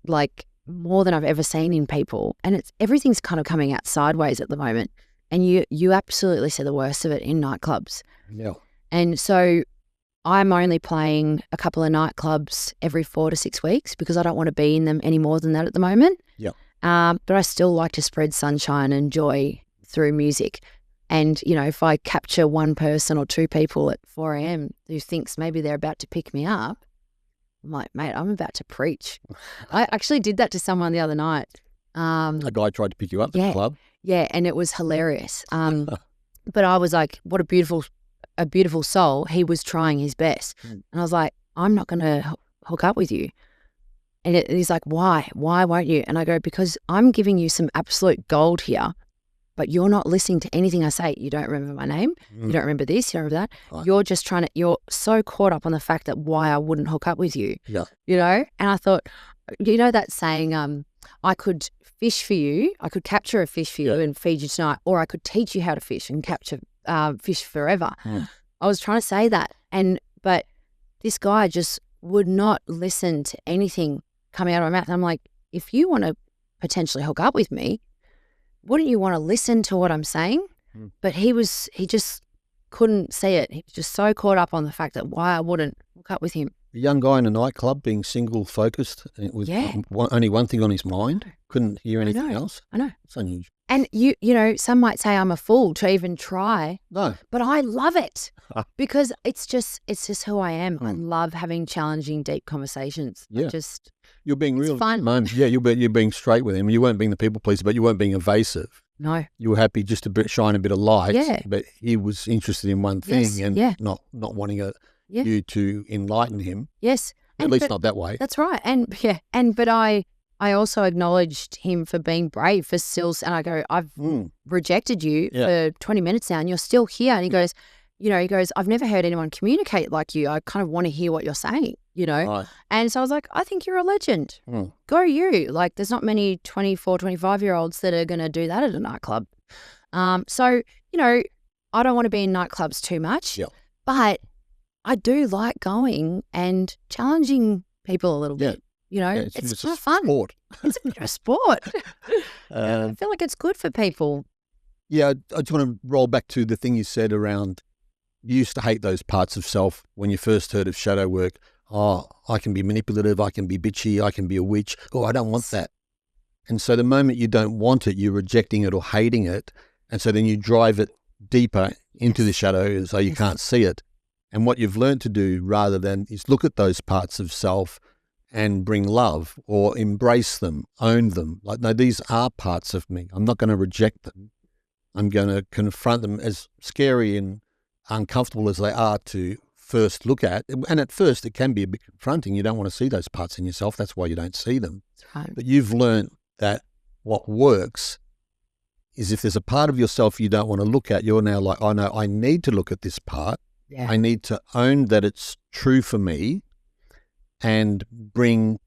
[SPEAKER 1] like more than I've ever seen in people. And everything's kind of coming out sideways at the moment. And you absolutely see the worst of it in nightclubs.
[SPEAKER 2] Yeah.
[SPEAKER 1] And so I'm only playing a couple of nightclubs every 4 to 6 weeks because I don't want to be in them any more than that at the moment.
[SPEAKER 2] Yeah.
[SPEAKER 1] But I still like to spread sunshine and joy through music. And, you know, if I capture one person or two people at 4 a.m. who thinks maybe they're about to pick me up, I'm like, mate, I'm about to preach. I actually did that to someone the other night.
[SPEAKER 2] A guy tried to pick you up at the club?
[SPEAKER 1] Yeah, and it was hilarious. But I was like, what a beautiful soul. He was trying his best. And I was like, I'm not going to hook up with you. And he's like, why? Why won't you? And I go, because I'm giving you some absolute gold here, but you're not listening to anything I say. You don't remember my name. You don't remember this. You don't remember that. Right. You're so caught up on the fact that why I wouldn't hook up with you. Yeah. You know? And I thought, you know that saying, I could fish for you. I could capture a fish for you and feed you tonight, or I could teach you how to fish and capture fish forever. I was trying to say that. But this guy just would not listen to anything coming out of my mouth. And I'm like, if you want to potentially hook up with me, wouldn't you want to listen to what I'm saying? But he just couldn't see it. He was just so caught up on the fact that why I wouldn't hook up with him.
[SPEAKER 2] A young guy in a nightclub being single focused, it was only one thing on his mind, couldn't hear anything else.
[SPEAKER 1] I know.
[SPEAKER 2] It's unusual.
[SPEAKER 1] And you know, some might say I'm a fool to even try.
[SPEAKER 2] No.
[SPEAKER 1] But I love it because it's just who I am. I love having challenging, deep conversations.
[SPEAKER 2] Yeah. You're being real.
[SPEAKER 1] Fun.
[SPEAKER 2] Yeah, you're being straight with him. You weren't being the people pleaser, but you weren't being evasive.
[SPEAKER 1] No.
[SPEAKER 2] You were happy just to shine a bit of light.
[SPEAKER 1] Yeah.
[SPEAKER 2] But he was interested in one thing and not wanting you to enlighten him.
[SPEAKER 1] Yes.
[SPEAKER 2] At least not that way.
[SPEAKER 1] That's right. But I also acknowledged him for being brave, for still, and I go, I've rejected you for 20 minutes now and you're still here. And he goes, I've never heard anyone communicate like you. I kind of want to hear what you're saying,
[SPEAKER 2] Right.
[SPEAKER 1] And so I was like, I think you're a legend. Go you. Like, there's not many 24, 25-year-olds that are going to do that at a nightclub. So, I don't want to be in nightclubs too much, but I do like going and challenging people a little bit. It's kind of fun.
[SPEAKER 2] Sport.
[SPEAKER 1] It's a bit of a sport. I feel like it's good for people.
[SPEAKER 2] Yeah, I just want to roll back to the thing you said around you used to hate those parts of self when you first heard of shadow work. Oh, I can be manipulative, I can be bitchy, I can be a witch. Oh, I don't want that. And so the moment you don't want it, you're rejecting it or hating it. And so then you drive it deeper into the shadow so you can't see it. And what you've learned to do rather than is look at those parts of self and bring love or embrace them, own them. Like, no, these are parts of me. I'm not going to reject them. I'm going to confront them, as scary and uncomfortable as they are to first look at. And at first it can be a bit confronting. You don't want to see those parts in yourself. That's why you don't see them.
[SPEAKER 1] Right.
[SPEAKER 2] But you've learned that what works is if there's a part of yourself you don't want to look at, you're now like, oh no, I need to look at this part.
[SPEAKER 1] Yeah.
[SPEAKER 2] I need to own that it's true for me and bring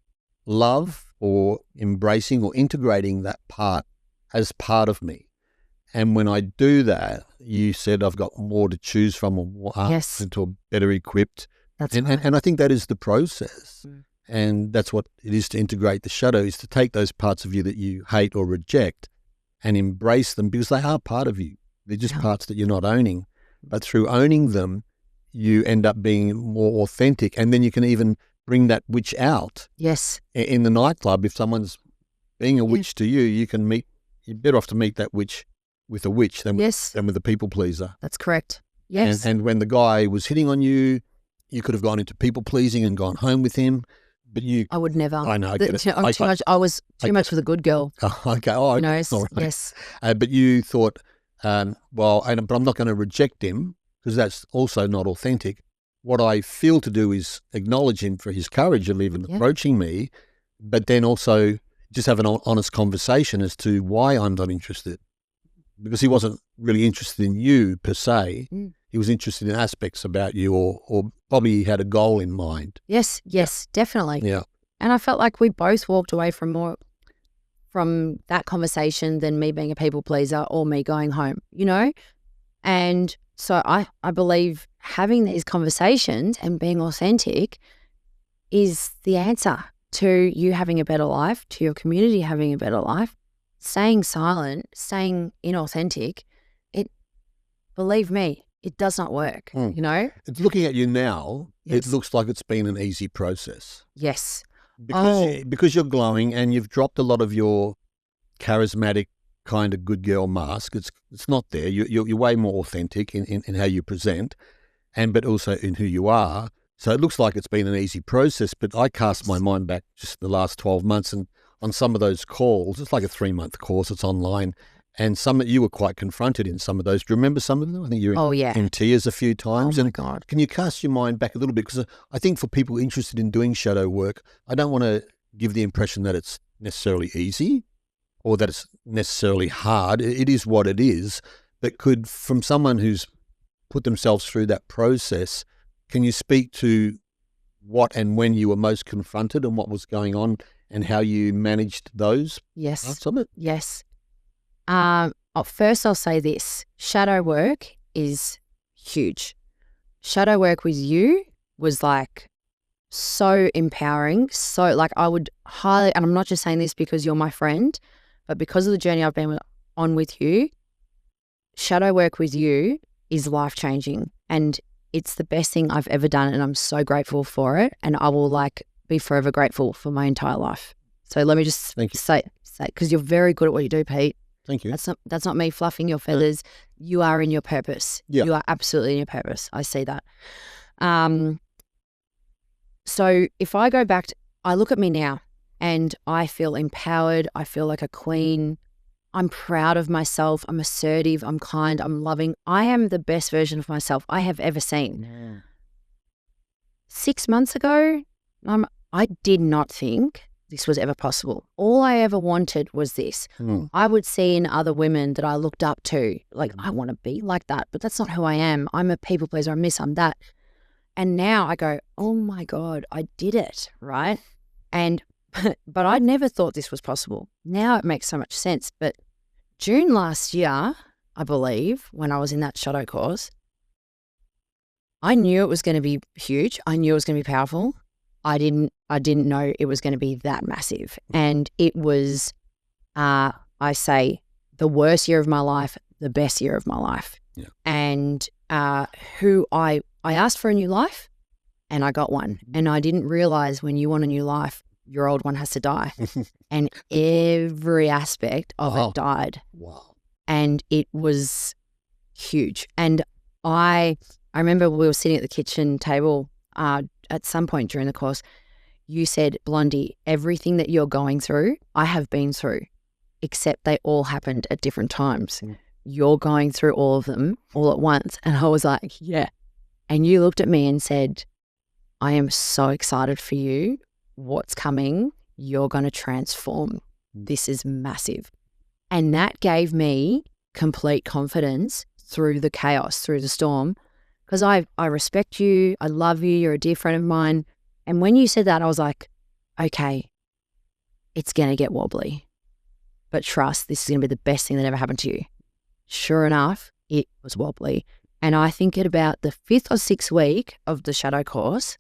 [SPEAKER 2] love or embracing or integrating that part as part of me. And when I do that, you said I've got more to choose from and to better equipped.
[SPEAKER 1] That's
[SPEAKER 2] right. And I think that is the process. And that's what it is to integrate the shadow, is to take those parts of you that you hate or reject and embrace them because they are part of you. They're just parts that you're not owning. But through owning them, you end up being more authentic. And then you can even bring that witch out.
[SPEAKER 1] Yes.
[SPEAKER 2] In the nightclub, if someone's being a witch to you, you're better off to meet that witch with a witch than with a people pleaser.
[SPEAKER 1] That's correct. Yes.
[SPEAKER 2] And when the guy was hitting on you, you could have gone into people pleasing and gone home with him. But I
[SPEAKER 1] would never.
[SPEAKER 2] I know.
[SPEAKER 1] I was too much for the good girl.
[SPEAKER 2] Okay. Oh, all right.
[SPEAKER 1] Yes.
[SPEAKER 2] But you thought, but I'm not going to reject him because that's also not authentic. What I feel to do is acknowledge him for his courage of even approaching me, but then also just have an honest conversation as to why I'm not interested. Because he wasn't really interested in you per se. He was interested in aspects about you or probably he had a goal in mind.
[SPEAKER 1] Yes, definitely.
[SPEAKER 2] Yeah.
[SPEAKER 1] And I felt like we both walked away from more from that conversation than me being a people pleaser or me going home, And so I believe having these conversations and being authentic is the answer to you having a better life, to your community having a better life. Staying silent, staying inauthentic, believe me, it does not work,
[SPEAKER 2] It's looking at you now, it looks like it's been an easy process.
[SPEAKER 1] Yes.
[SPEAKER 2] Because you're glowing and you've dropped a lot of your charismatic kind of good girl mask. It's not there. You're way more authentic in how you present, but also in who you are. So it looks like it's been an easy process, but I cast my mind back just the last 12 months and on some of those calls, it's like a 3-month course, it's online, and some that you were quite confronted in some of those. Do you remember some of them? I think you were in tears a few times.
[SPEAKER 1] Oh my God.
[SPEAKER 2] Can you cast your mind back a little bit? Because I think for people interested in doing shadow work, I don't want to give the impression that it's necessarily easy or that it's necessarily hard. It is what it is, but from someone who's put themselves through that process, can you speak to what and when you were most confronted and what was going on and how you managed those parts of it?
[SPEAKER 1] Yes. First I'll say this. Shadow work is huge. Shadow work with you was like so empowering. So like I would highly, and I'm not just saying this because you're my friend, but because of the journey I've been on with you, shadow work with you is life-changing, and it's the best thing I've ever done, and I'm so grateful for it, and I will like be forever grateful for my entire life. So let me just say, because you're very good at what you do, Pete.
[SPEAKER 2] Thank you.
[SPEAKER 1] That's not me fluffing your feathers. You are in your purpose.
[SPEAKER 2] Yeah.
[SPEAKER 1] You are absolutely in your purpose. I see that. So if I go back, I look at me now and I feel empowered. I feel like a queen. I'm proud of myself. I'm assertive. I'm kind. I'm loving. I am the best version of myself I have ever seen.
[SPEAKER 2] Yeah.
[SPEAKER 1] 6 months ago, I did not think this was ever possible. All I ever wanted was this. I would see in other women that I looked up to, like, I want to be like that, but that's not who I am. I'm a people pleaser. I'm this, I'm that. And now I go, oh my God, I did it, right? And, but I never thought this was possible. Now it makes so much sense. But June last year, I believe, when I was in that shadow course, I knew it was going to be huge. I knew it was going to be powerful. I didn't know it was going to be that massive. And it was, I say, the worst year of my life, the best year of my life.
[SPEAKER 2] Yeah.
[SPEAKER 1] And who I asked for a new life and I got one. And I didn't realize when you want a new life, your old one has to die. And every aspect of it died.
[SPEAKER 2] Wow.
[SPEAKER 1] And it was huge. And I remember we were sitting at the kitchen table at some point during the course. You said, Blondie, everything that you're going through, I have been through, except they all happened at different times. You're going through all of them all at once. And I was like, yeah. And you looked at me and said, I am so excited for you. What's coming? You're going to transform. This is massive. And that gave me complete confidence through the chaos, through the storm, because I respect you. I love you. You're a dear friend of mine. And when you said that, I was like, okay, it's going to get wobbly, but trust, this is going to be the best thing that ever happened to you. Sure enough, it was wobbly. And I think at about the 5th or 6th week of the shadow course,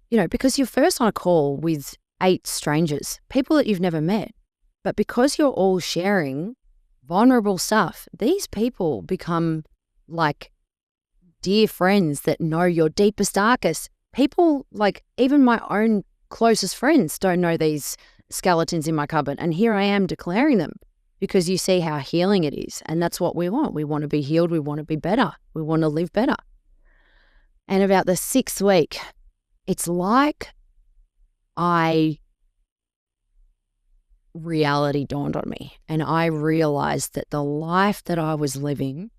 [SPEAKER 1] you know, because you're first on a call with 8 strangers, people that you've never met, but because you're all sharing vulnerable stuff, these people become like dear friends that know your deepest, darkest. People, like even my own closest friends don't know these skeletons in my cupboard. And here I am declaring them because you see how healing it is. And that's what we want. We want to be healed. We want to be better. We want to live better. And about the 6th week, it's like reality dawned on me. And I realized that the life that I was living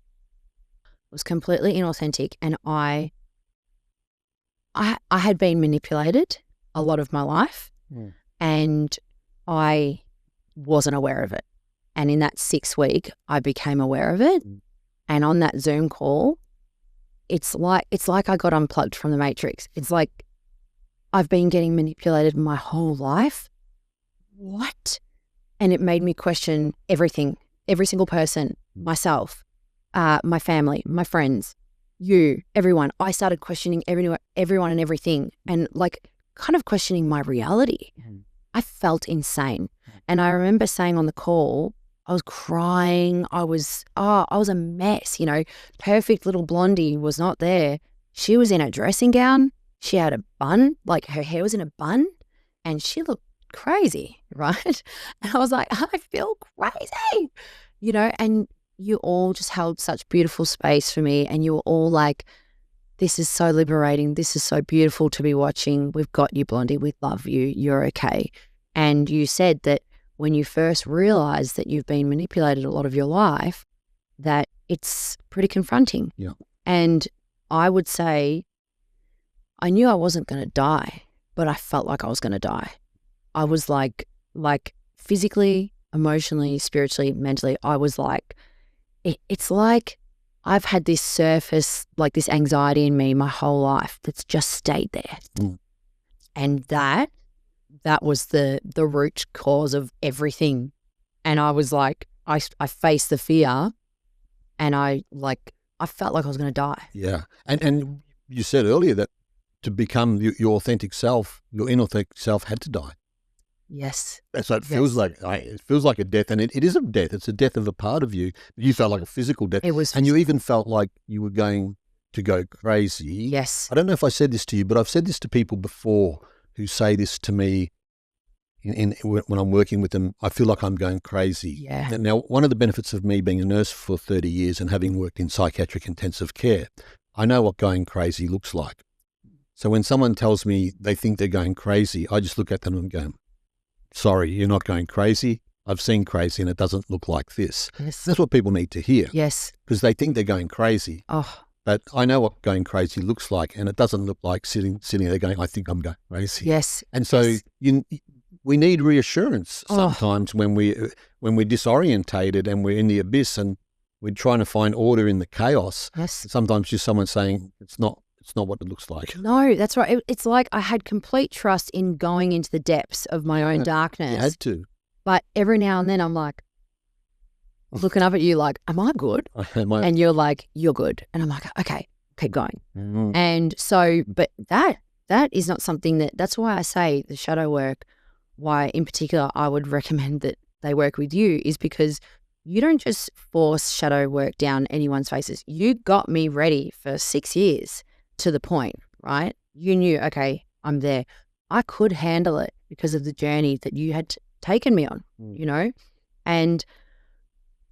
[SPEAKER 1] was completely inauthentic. And I had been manipulated a lot of my life and I wasn't aware of it. And in that 6th week, I became aware of it. And on that Zoom call, it's like I got unplugged from the matrix. It's like I've been getting manipulated my whole life. What? And it made me question everything, every single person, myself, my family, my friends, you, everyone. I started questioning everyone and everything, and like kind of questioning my reality. I felt insane. And I remember saying on the call, I was crying. I was a mess, you know. Perfect little Blondie was not there. She was in a dressing gown. She had a bun, like her hair was in a bun, and she looked crazy, right? And I was like, I feel crazy, you know, and you all just held such beautiful space for me, and you were all like, this is so liberating. This is so beautiful to be watching. We've got you, Blondie. We love you. You're okay. And you said that when you first realized that you've been manipulated a lot of your life, that it's pretty confronting.
[SPEAKER 2] Yeah.
[SPEAKER 1] And I would say, I knew I wasn't going to die, but I felt like I was going to die. I was like physically, emotionally, spiritually, mentally, I was like, it's like I've had this surface, like this anxiety in me my whole life that's just stayed there. And that was the root cause of everything. And I was like, I faced the fear and I felt like I was going to die.
[SPEAKER 2] Yeah. And you said earlier that to become your authentic self, your inauthentic self had to die.
[SPEAKER 1] Yes.
[SPEAKER 2] So it feels like it feels like a death, and it is a death. It's a death of a part of you. You felt like a physical death.
[SPEAKER 1] It was
[SPEAKER 2] and you even felt like you were going to go crazy.
[SPEAKER 1] Yes.
[SPEAKER 2] I don't know if I said this to you, but I've said this to people before who say this to me when I'm working with them. I feel like I'm going crazy.
[SPEAKER 1] Yeah.
[SPEAKER 2] Now, one of the benefits of me being a nurse for 30 years and having worked in psychiatric intensive care, I know what going crazy looks like. So when someone tells me they think they're going crazy, I just look at them and go, sorry, you're not going crazy. I've seen crazy and it doesn't look like this.
[SPEAKER 1] Yes.
[SPEAKER 2] That's what people need to hear.
[SPEAKER 1] Yes.
[SPEAKER 2] Because they think they're going crazy.
[SPEAKER 1] Oh.
[SPEAKER 2] But I know what going crazy looks like, and it doesn't look like sitting there going, I think I'm going crazy.
[SPEAKER 1] Yes.
[SPEAKER 2] And so we need reassurance sometimes when we're disorientated and we're in the abyss and we're trying to find order in the chaos.
[SPEAKER 1] Yes.
[SPEAKER 2] Sometimes just someone saying it's not what it looks like.
[SPEAKER 1] No, that's right. It's like I had complete trust in going into the depths of my own darkness.
[SPEAKER 2] You had to.
[SPEAKER 1] But every now and then I'm like, looking up at you like, am I good? And you're like, you're good. And I'm like, okay, keep going.
[SPEAKER 2] Mm-hmm.
[SPEAKER 1] And so, but that is not something that's why I say the shadow work, why in particular I would recommend that they work with you, is because you don't just force shadow work down anyone's faces. You got me ready for 6 years to the point, right? You knew, okay, I'm there. I could handle it because of the journey that you had taken me on, you know?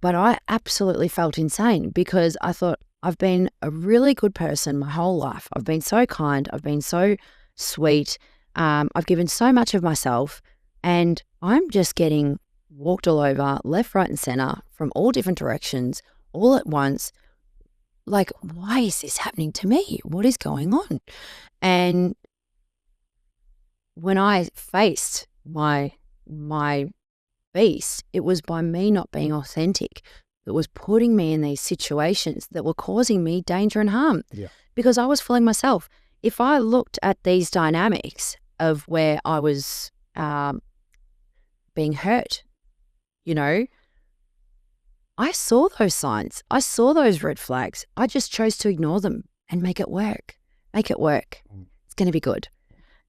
[SPEAKER 1] But I absolutely felt insane because I thought, I've been a really good person my whole life. I've been so kind. I've been so sweet. I've given so much of myself, and I'm just getting walked all over, left, right, and center from all different directions, all at once. Like, why is this happening to me? What is going on? And when I faced my beast, it was by me not being authentic that was putting me in these situations that were causing me danger and harm.
[SPEAKER 2] Yeah.
[SPEAKER 1] Because I was fooling myself. If I looked at these dynamics of where I was being hurt, you know, I saw those signs. I saw those red flags. I just chose to ignore them and make it work. Make it work. It's going to be good.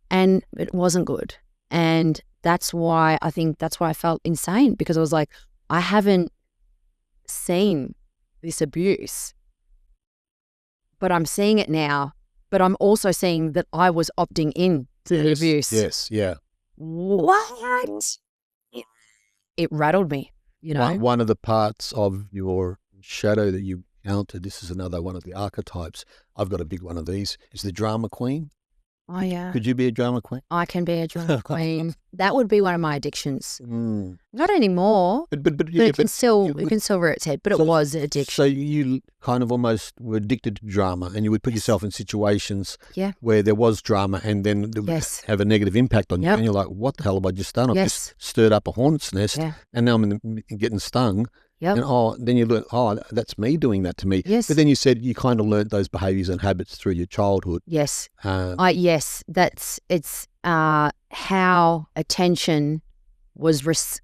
[SPEAKER 1] And it wasn't good. And that's why I felt insane, because I was like, I haven't seen this abuse, but I'm seeing it now. But I'm also seeing that I was opting in to the abuse.
[SPEAKER 2] Yes, yeah.
[SPEAKER 1] What? It rattled me, you know.
[SPEAKER 2] One of the parts of your shadow that you encountered, this is another one of the archetypes. I've got a big one of these, is the drama queen.
[SPEAKER 1] Oh, yeah.
[SPEAKER 2] Could you be a drama queen?
[SPEAKER 1] I can be a drama queen. That would be one of my addictions.
[SPEAKER 2] Mm.
[SPEAKER 1] Not anymore.
[SPEAKER 2] But
[SPEAKER 1] it can still rear its head. But it was an addiction.
[SPEAKER 2] So you kind of almost were addicted to drama, and you would put yourself in situations where there was drama, and then it would have a negative impact on you. And you're like, what the hell have I just done? I've just stirred up a hornet's nest, and now I'm getting stung.
[SPEAKER 1] Yep.
[SPEAKER 2] And then you learn, that's me doing that to me.
[SPEAKER 1] Yes.
[SPEAKER 2] But then you said you kind of learned those behaviours and habits through your childhood.
[SPEAKER 1] Yes. It's how attention was,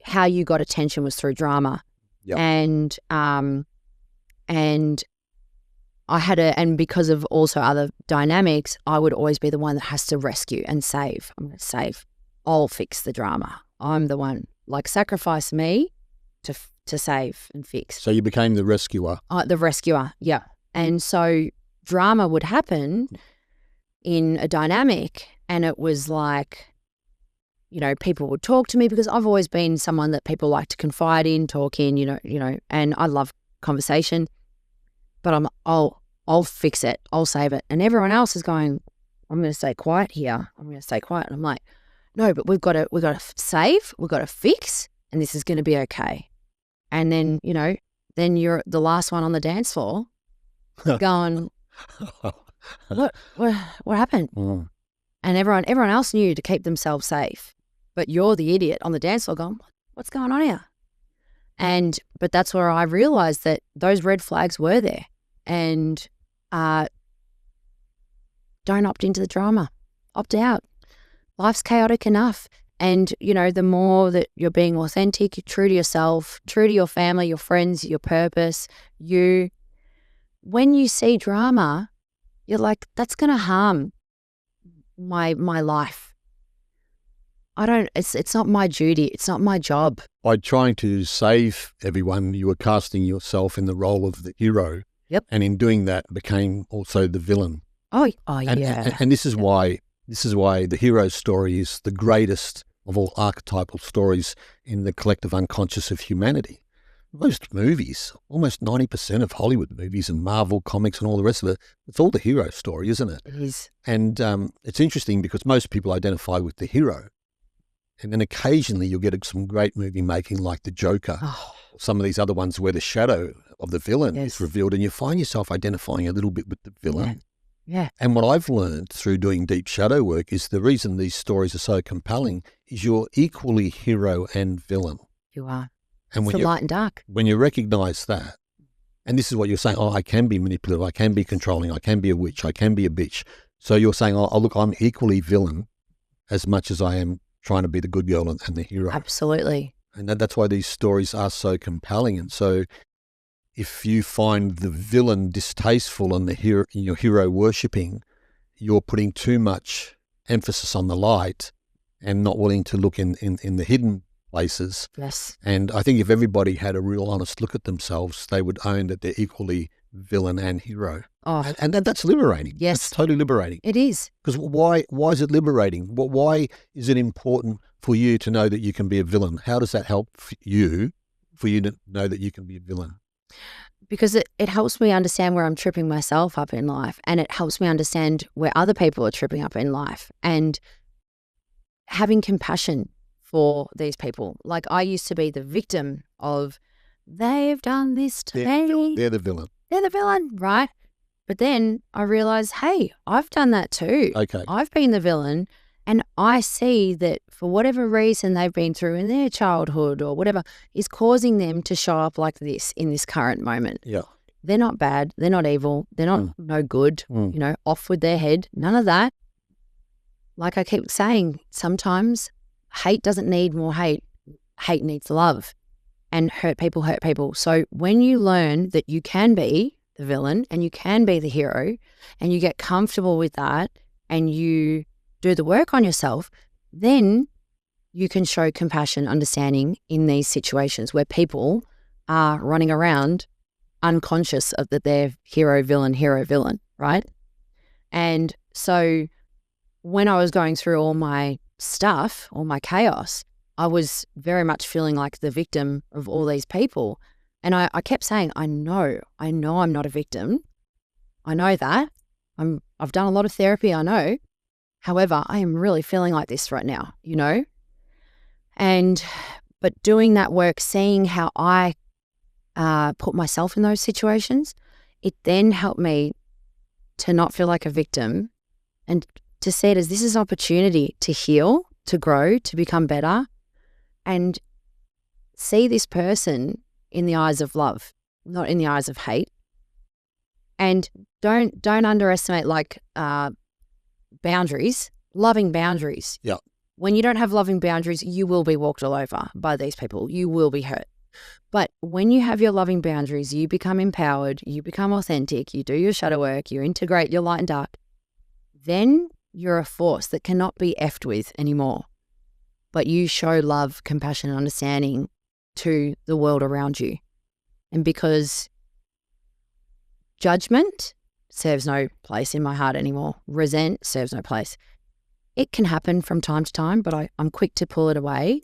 [SPEAKER 1] how you got attention was through drama.
[SPEAKER 2] Yep.
[SPEAKER 1] And I had and because of also other dynamics, I would always be the one that has to rescue and save. I'm going to save. I'll fix the drama. I'm the one, like, sacrifice me to save and fix.
[SPEAKER 2] So you became the rescuer.
[SPEAKER 1] The rescuer, yeah. And so drama would happen in a dynamic, and it was like, you know, people would talk to me because I've always been someone that people like to confide in, talk in, you know, and I love conversation, but I'll fix it. I'll save it. And everyone else is going, I'm going to stay quiet here. I'm going to stay quiet. And I'm like, no, but we've got to save, we've got to fix, and this is going to be okay. And then, you know, then you're the last one on the dance floor going, what happened?
[SPEAKER 2] Mm.
[SPEAKER 1] And everyone else knew to keep themselves safe. But you're the idiot on the dance floor going, what's going on here? But that's where I realized that those red flags were there. And don't opt into the drama. Opt out. Life's chaotic enough. And, you know, the more that you're being authentic, you're true to yourself, true to your family, your friends, your purpose, when you see drama, you're like, that's going to harm my life. It's not my duty. It's not my job.
[SPEAKER 2] By trying to save everyone, you were casting yourself in the role of the hero.
[SPEAKER 1] Yep.
[SPEAKER 2] And in doing that, became also the villain.
[SPEAKER 1] Oh
[SPEAKER 2] And,
[SPEAKER 1] yeah.
[SPEAKER 2] and this is why the hero story is the greatest of all archetypal stories in the collective unconscious of humanity. Most movies, almost 90% of Hollywood movies and Marvel comics and all the rest of it, it's all the hero story, isn't it?
[SPEAKER 1] It is.
[SPEAKER 2] And it's interesting because most people identify with the hero. And then occasionally you'll get some great movie making like The Joker, some of these other ones where the shadow of the villain is revealed and you find yourself identifying a little bit with the villain.
[SPEAKER 1] Yeah.
[SPEAKER 2] And what I've learned through doing deep shadow work is the reason these stories are so compelling is you're equally hero and villain.
[SPEAKER 1] You are.
[SPEAKER 2] And
[SPEAKER 1] it's the light and dark.
[SPEAKER 2] When you recognize that, and this is what you're saying, I can be manipulative, I can be controlling, I can be a witch, I can be a bitch. So you're saying, look, I'm equally villain as much as I am trying to be the good girl and the hero.
[SPEAKER 1] Absolutely.
[SPEAKER 2] And that's why these stories are so compelling. And so if you find the villain distasteful and your hero worshipping, you're putting too much emphasis on the light and not willing to look in the hidden places.
[SPEAKER 1] Yes.
[SPEAKER 2] And I think if everybody had a real honest look at themselves, they would own that they're equally villain and hero.
[SPEAKER 1] Oh.
[SPEAKER 2] And that's liberating.
[SPEAKER 1] Yes.
[SPEAKER 2] It's totally liberating.
[SPEAKER 1] It is.
[SPEAKER 2] Because why is it liberating? Why is it important for you to know that you can be a villain? How does that help you to know that you can be a villain?
[SPEAKER 1] Because it helps me understand where I'm tripping myself up in life, and it helps me understand where other people are tripping up in life, and having compassion for these people. Like I used to be the victim of, they've done this to me.
[SPEAKER 2] They're the villain.
[SPEAKER 1] They're the villain, right? But then I realized, hey, I've done that too.
[SPEAKER 2] Okay.
[SPEAKER 1] I've been the villain, and I see that for whatever reason they've been through in their childhood or whatever is causing them to show up like this in this current moment.
[SPEAKER 2] Yeah.
[SPEAKER 1] They're not bad. They're not evil. They're not no good, off with their head. None of that. Like I keep saying, sometimes hate doesn't need more hate. Hate needs love, and hurt people hurt people. So when you learn that you can be the villain and you can be the hero and you get comfortable with that and you do the work on yourself, then you can show compassion, understanding in these situations where people are running around unconscious of that they're hero, villain, right? And so when I was going through all my stuff, all my chaos, I was very much feeling like the victim of all these people. And I kept saying, I know I'm not a victim. I know that. I've done a lot of therapy, I know. However, I am really feeling like this right now, But doing that work, seeing how I put myself in those situations, it then helped me to not feel like a victim and to see it as this is an opportunity to heal, to grow, to become better, and see this person in the eyes of love, not in the eyes of hate. And don't underestimate boundaries, loving boundaries.
[SPEAKER 2] Yeah.
[SPEAKER 1] When you don't have loving boundaries, you will be walked all over by these people. You will be hurt. But when you have your loving boundaries, you become empowered, you become authentic, you do your shadow work, you integrate your light and dark, then you're a force that cannot be effed with anymore. But you show love, compassion, and understanding to the world around you. And because judgment serves no place in my heart anymore, resent serves no place. It can happen from time to time, but I'm quick to pull it away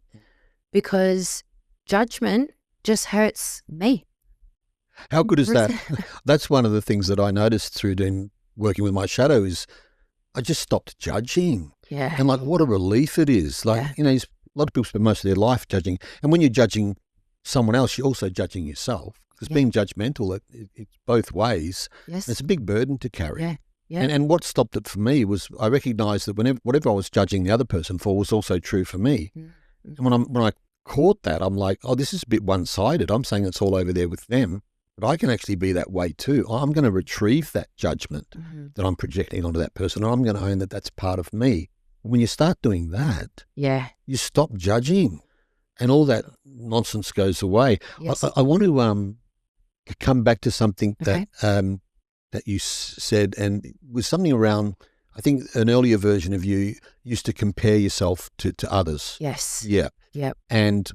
[SPEAKER 1] because judgment just hurts me.
[SPEAKER 2] How good is that? That's one of the things that I noticed through working with my shadow is I just stopped judging.
[SPEAKER 1] Yeah.
[SPEAKER 2] And what a relief it is. A lot of people spend most of their life judging. And when you're judging someone else, you're also judging yourself. Because being judgmental, it's both ways.
[SPEAKER 1] Yes.
[SPEAKER 2] It's a big burden to carry.
[SPEAKER 1] Yeah. Yeah.
[SPEAKER 2] And what stopped it for me was I recognized that whatever I was judging the other person for was also true for me. Mm-hmm. And when I caught that, I'm like, oh, this is a bit one-sided. I'm saying it's all over there with them. But I can actually be that way too. I'm going to retrieve that judgment that I'm projecting onto that person, and I'm going to own that that's part of me. When you start doing that, you stop judging, and all that nonsense goes away.
[SPEAKER 1] Yes.
[SPEAKER 2] I want to come back to something that you said, and it was something around I think an earlier version of you used to compare yourself to others.
[SPEAKER 1] Yes.
[SPEAKER 2] Yeah.
[SPEAKER 1] Yep.
[SPEAKER 2] And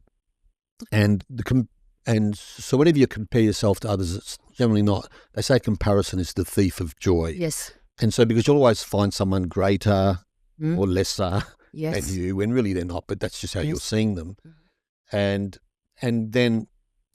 [SPEAKER 2] so whenever you compare yourself to others, it's generally not. They say comparison is the thief of joy.
[SPEAKER 1] Yes.
[SPEAKER 2] And so because you'll always find someone greater or lesser
[SPEAKER 1] Yes.
[SPEAKER 2] than you, when really they're not, but that's just how
[SPEAKER 1] Yes.
[SPEAKER 2] you're seeing them. And then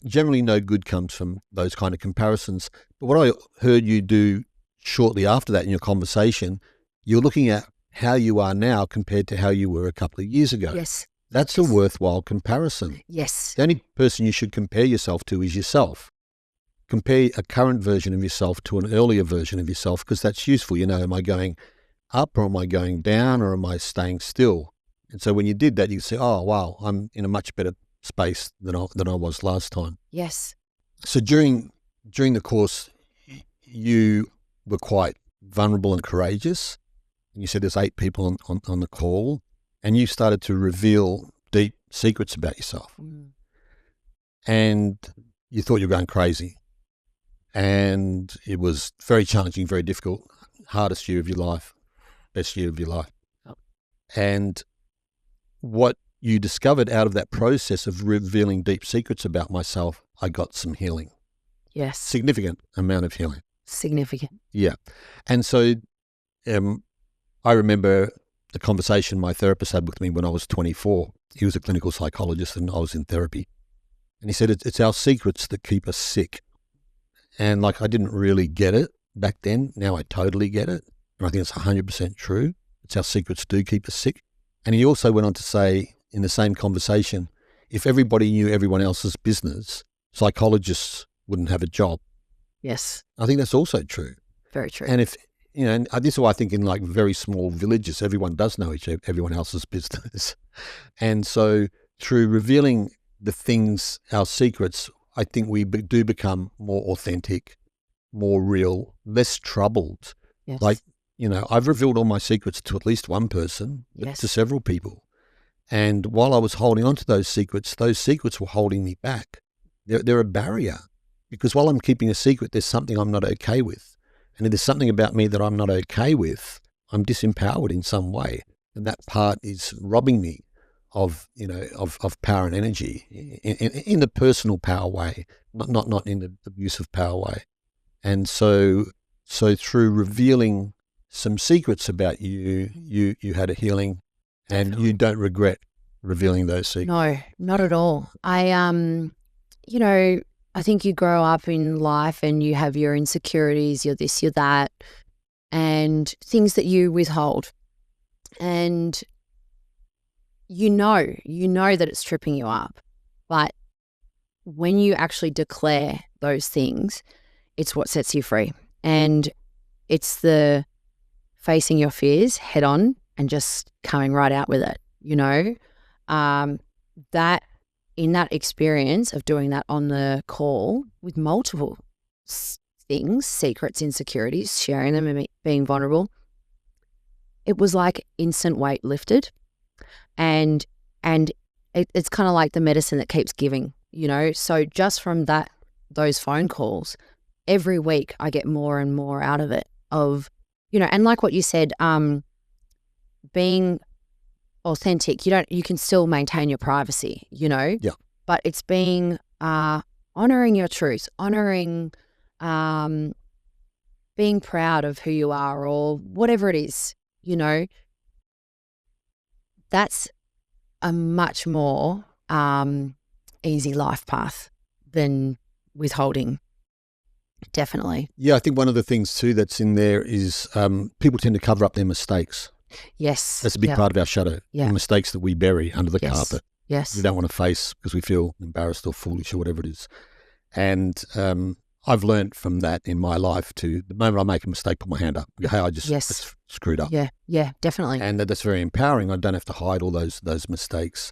[SPEAKER 2] generally no good comes from those kind of comparisons. But what I heard you do shortly after that in your conversation, you're looking at how you are now compared to how you were a couple of years ago.
[SPEAKER 1] Yes.
[SPEAKER 2] That's a worthwhile comparison.
[SPEAKER 1] Yes.
[SPEAKER 2] The only person you should compare yourself to is yourself. Compare a current version of yourself to an earlier version of yourself, because that's useful. You know, am I going up or am I going down or am I staying still? And so when you did that, you say, oh, wow, I'm in a much better space than I was last time.
[SPEAKER 1] Yes.
[SPEAKER 2] So during the course, you were quite vulnerable and courageous. And you said there's 8 people on the call, and you started to reveal deep secrets about yourself. And you thought you were going crazy. And it was very challenging, very difficult, hardest year of your life, best year of your life.
[SPEAKER 1] Oh.
[SPEAKER 2] And what you discovered out of that process of revealing deep secrets about myself, I got some healing.
[SPEAKER 1] Yes.
[SPEAKER 2] Significant amount of healing.
[SPEAKER 1] Significant.
[SPEAKER 2] Yeah. And so I remember the conversation my therapist had with me when I was 24. He was a clinical psychologist and I was in therapy. And he said, it's our secrets that keep us sick. And like, I didn't really get it back then. Now I totally get it. And I think it's 100% true. It's our secrets do keep us sick. And he also went on to say in the same conversation, if everybody knew everyone else's business, psychologists wouldn't have a job.
[SPEAKER 1] Yes.
[SPEAKER 2] I think that's also true.
[SPEAKER 1] Very true.
[SPEAKER 2] And if, you know, and this is why I think in like very small villages, everyone does know everyone else's business. And so through revealing the things, our secrets, I think we do become more authentic, more real, less troubled.
[SPEAKER 1] Yes.
[SPEAKER 2] Like, you know, I've revealed all my secrets to at least one person,
[SPEAKER 1] Yes.
[SPEAKER 2] to several people. And while I was holding on to those secrets were holding me back. They're a barrier, because while I'm keeping a secret, there's something I'm not okay with. And if there's something about me that I'm not okay with, I'm disempowered in some way. And that part is robbing me of, you know, of power and energy in the personal power way, not in the abuse of power way. And so through revealing some secrets about you had a healing, and you don't regret revealing those secrets.
[SPEAKER 1] No, not at all. You know, I think you grow up in life and you have your insecurities, you're this, you're that, and things that you withhold. And you know that it's tripping you up. But when you actually declare those things, it's what sets you free. And it's the facing your fears head on and just coming right out with it, you know. That in that experience of doing that on the call with multiple things, secrets, insecurities, sharing them and being vulnerable, it was like instant weight lifted. And it's kind of like the medicine that keeps giving, you know. So just from those phone calls, every week I get more and more out of it, of, you know, and like what you said, being authentic, you can still maintain your privacy, you know.
[SPEAKER 2] Yeah.
[SPEAKER 1] But it's being honoring your truth, honoring being proud of who you are or whatever it is, you know. That's a much more easy life path than withholding. Definitely.
[SPEAKER 2] Yeah, I think one of the things too that's in there is people tend to cover up their mistakes.
[SPEAKER 1] Yes.
[SPEAKER 2] That's a big part of our shadow.
[SPEAKER 1] Yeah.
[SPEAKER 2] The mistakes that we bury under the
[SPEAKER 1] Yes.
[SPEAKER 2] carpet.
[SPEAKER 1] Yes.
[SPEAKER 2] We don't want to face because we feel embarrassed or foolish or whatever it is. And I've learned from that in my life to, the moment I make a mistake, put my hand up. Hey, I just screwed up.
[SPEAKER 1] Yeah, definitely.
[SPEAKER 2] And that's very empowering. I don't have to hide all those mistakes.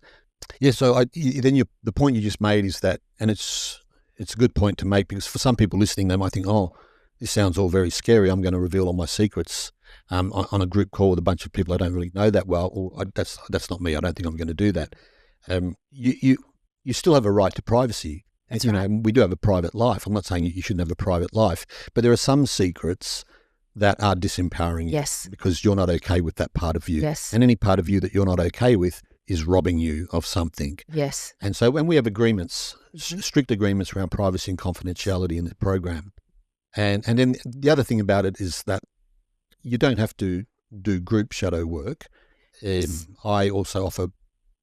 [SPEAKER 2] Yeah, so the point you just made is that, and it's a good point to make, because for some people listening, they might think, oh, this sounds all very scary. I'm going to reveal all my secrets on a group call with a bunch of people I don't really know that well. Or that's not me. I don't think I'm going to do that. You still have a right to privacy. That's right. We do have a private life. I'm not saying you shouldn't have a private life, but there are some secrets that are disempowering you.
[SPEAKER 1] Yes.
[SPEAKER 2] Because you're not okay with that part of you.
[SPEAKER 1] Yes.
[SPEAKER 2] And any part of you that you're not okay with is robbing you of something.
[SPEAKER 1] Yes.
[SPEAKER 2] And so when we have agreements, strict agreements around privacy and confidentiality in the program, and then the other thing about it is that you don't have to do group shadow work. I also offer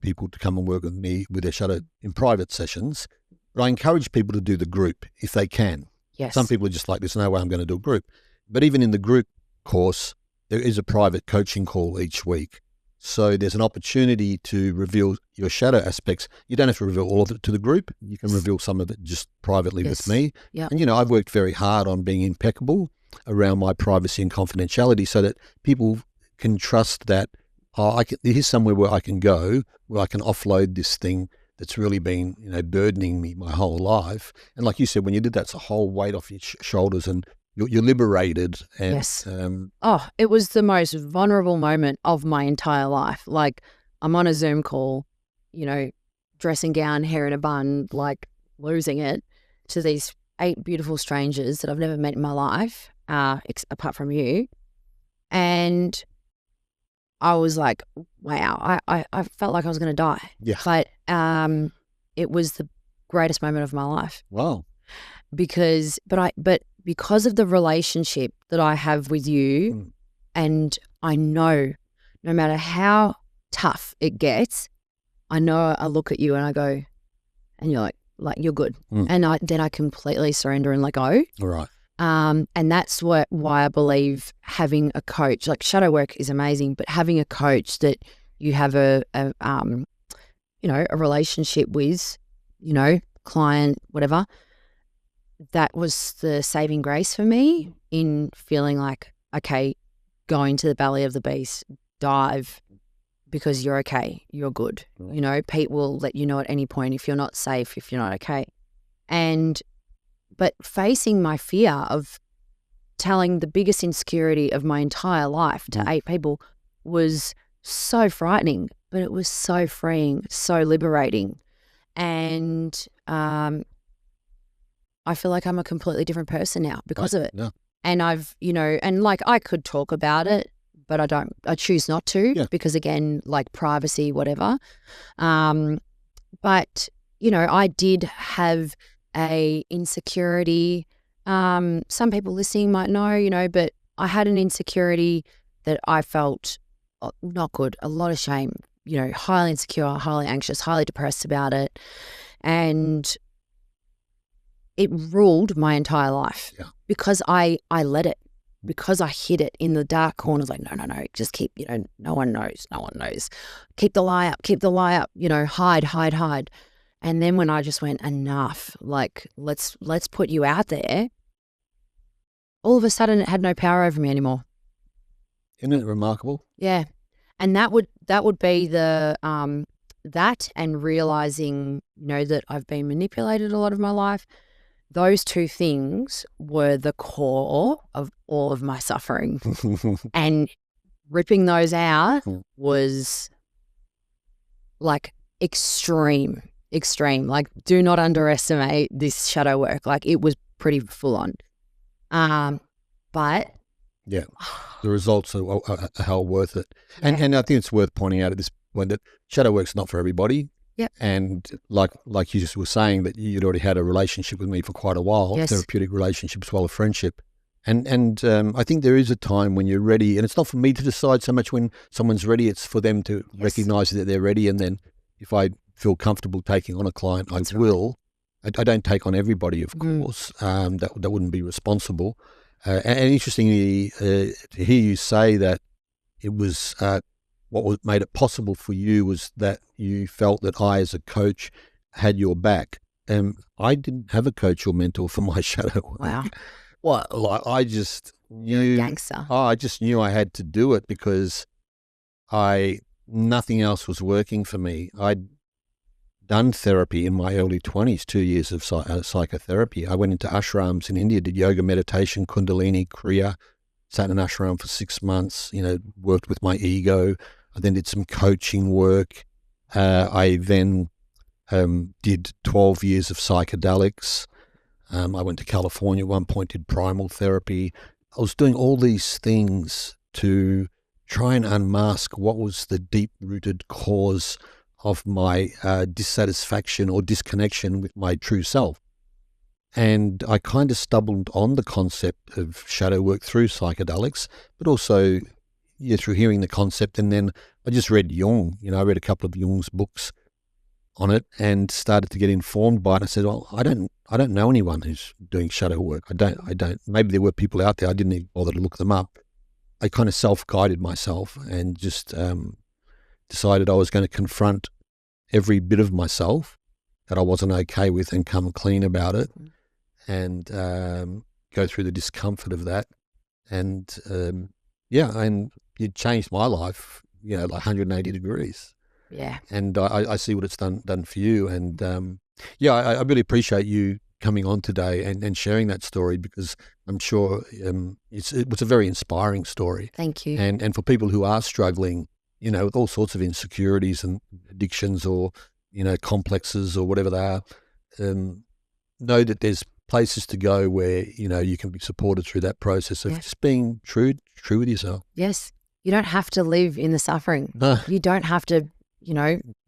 [SPEAKER 2] people to come and work with me with their shadow in private sessions, but I encourage people to do the group if they can.
[SPEAKER 1] Yes.
[SPEAKER 2] Some people are just like, there's no way I'm going to do a group. But even in the group course, there is a private coaching call each week. So there's an opportunity to reveal your shadow aspects. You don't have to reveal all of it to the group. You can reveal some of it just privately with me.
[SPEAKER 1] Yep.
[SPEAKER 2] And, I've worked very hard on being impeccable around my privacy and confidentiality so that people can trust that here's somewhere where I can go, where I can offload this thing that's really been, burdening me my whole life. And like you said, when you did that, it's a whole weight off your shoulders and you're liberated. And,
[SPEAKER 1] yes. It was the most vulnerable moment of my entire life. Like, I'm on a Zoom call, dressing gown, hair in a bun, like losing it to these 8 beautiful strangers that I've never met in my life, apart from you. And I was like, wow, I felt like I was going to die.
[SPEAKER 2] Yeah.
[SPEAKER 1] But it was the greatest moment of my life.
[SPEAKER 2] Wow.
[SPEAKER 1] Because of the relationship that I have with you, and I know no matter how tough it gets, I know I look at you and I go, and you're like you're good. And then I completely surrender and let go.
[SPEAKER 2] All right.
[SPEAKER 1] And that's why I believe having a coach, like shadow work is amazing, but having a coach that you have a relationship with, client, whatever, that was the saving grace for me in feeling like, okay, go into the belly of the beast, dive, because you're okay, you're good. Pete will let you know at any point if you're not safe, if you're not okay. But facing my fear of telling the biggest insecurity of my entire life to 8 people was so frightening, but it was so freeing, so liberating. And I feel like I'm a completely different person now because of it.
[SPEAKER 2] Yeah.
[SPEAKER 1] And I've, and like I could talk about it, but I choose not to because again, like privacy, whatever. But, I did have a insecurity. Some people listening might know, but I had an insecurity that I felt not good, a lot of shame, highly insecure, highly anxious, highly depressed about it. And it ruled my entire life because I let it, because I hid it in the dark corners, like, no, just keep, no one knows. Keep the lie up, hide. And then when I just went, enough, like, let's put you out there, all of a sudden it had no power over me anymore.
[SPEAKER 2] Isn't it remarkable?
[SPEAKER 1] Yeah. And that would be the, that and realizing, that I've been manipulated a lot of my life. Those 2 things were the core of all of my suffering. And ripping those out was like extreme. Like, do not underestimate this shadow work. Like, it was pretty full on. But
[SPEAKER 2] yeah, the results are hell worth it. And I think it's worth pointing out at this point that shadow work's not for everybody.
[SPEAKER 1] Yep.
[SPEAKER 2] And like you just were saying, that you'd already had a relationship with me for quite a while, therapeutic relationship as well as friendship. And I think there is a time when you're ready, and it's not for me to decide so much when someone's ready, it's for them to recognize that they're ready. And then if I feel comfortable taking on a client, I will. I don't take on everybody, of course. That wouldn't be responsible. And interestingly, to hear you say that it was what made it possible for you was that you felt that I, as a coach, had your back. I didn't have a coach or mentor for my shadow work.
[SPEAKER 1] Wow.
[SPEAKER 2] Well, like, I just knew.
[SPEAKER 1] Gangster.
[SPEAKER 2] I just knew I had to do it because nothing else was working for me. I'd done therapy in my early 20s, 2 years of psychotherapy. I went into ashrams in India, did yoga, meditation, kundalini, kriya, sat in an ashram for 6 months, worked with my ego. I then did some coaching work. I then did 12 years of psychedelics. I went to California at one point, did primal therapy. I was doing all these things to try and unmask what was the deep-rooted cause of my dissatisfaction or disconnection with my true self. And I kind of stumbled on the concept of shadow work through psychedelics, but also through hearing the concept. And then I just read Jung. I read a couple of Jung's books on it and started to get informed by it. I said, well, I don't know anyone who's doing shadow work. I don't. Maybe there were people out there. I didn't even bother to look them up. I kind of self-guided myself and just decided I was going to confront every bit of myself that I wasn't okay with and come clean about it and go through the discomfort of that. And and it changed my life, like 180 degrees.
[SPEAKER 1] Yeah.
[SPEAKER 2] And I see what it's done for you. And I really appreciate you coming on today and sharing that story, because I'm sure it was a very inspiring story.
[SPEAKER 1] Thank you.
[SPEAKER 2] And for people who are struggling, with all sorts of insecurities and addictions or, complexes or whatever they are, know that there's places to go where, you can be supported through that process of just being true with yourself.
[SPEAKER 1] Yes. You don't have to live in the suffering.
[SPEAKER 2] No.
[SPEAKER 1] You don't have to,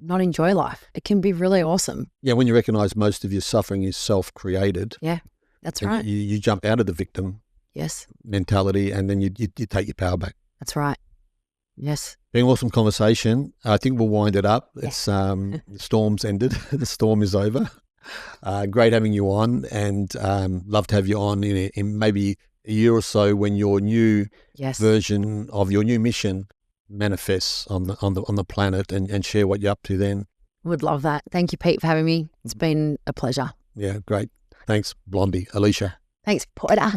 [SPEAKER 1] not enjoy life. It can be really awesome.
[SPEAKER 2] Yeah, when you recognise most of your suffering is self-created.
[SPEAKER 1] Yeah, that's right.
[SPEAKER 2] You jump out of the victim mentality, and then you take your power back.
[SPEAKER 1] That's right. Yes.
[SPEAKER 2] Been an awesome conversation. I think we'll wind it up. It's the storm's ended. The storm is over. Great having you on, and love to have you on in maybe a year or so when your new version of your new mission manifests on the planet, and share what you're up to then.
[SPEAKER 1] Would love that. Thank you, Pete, for having me. It's been a pleasure.
[SPEAKER 2] Yeah, great. Thanks, Blondie. Alicia.
[SPEAKER 1] Thanks, Porter.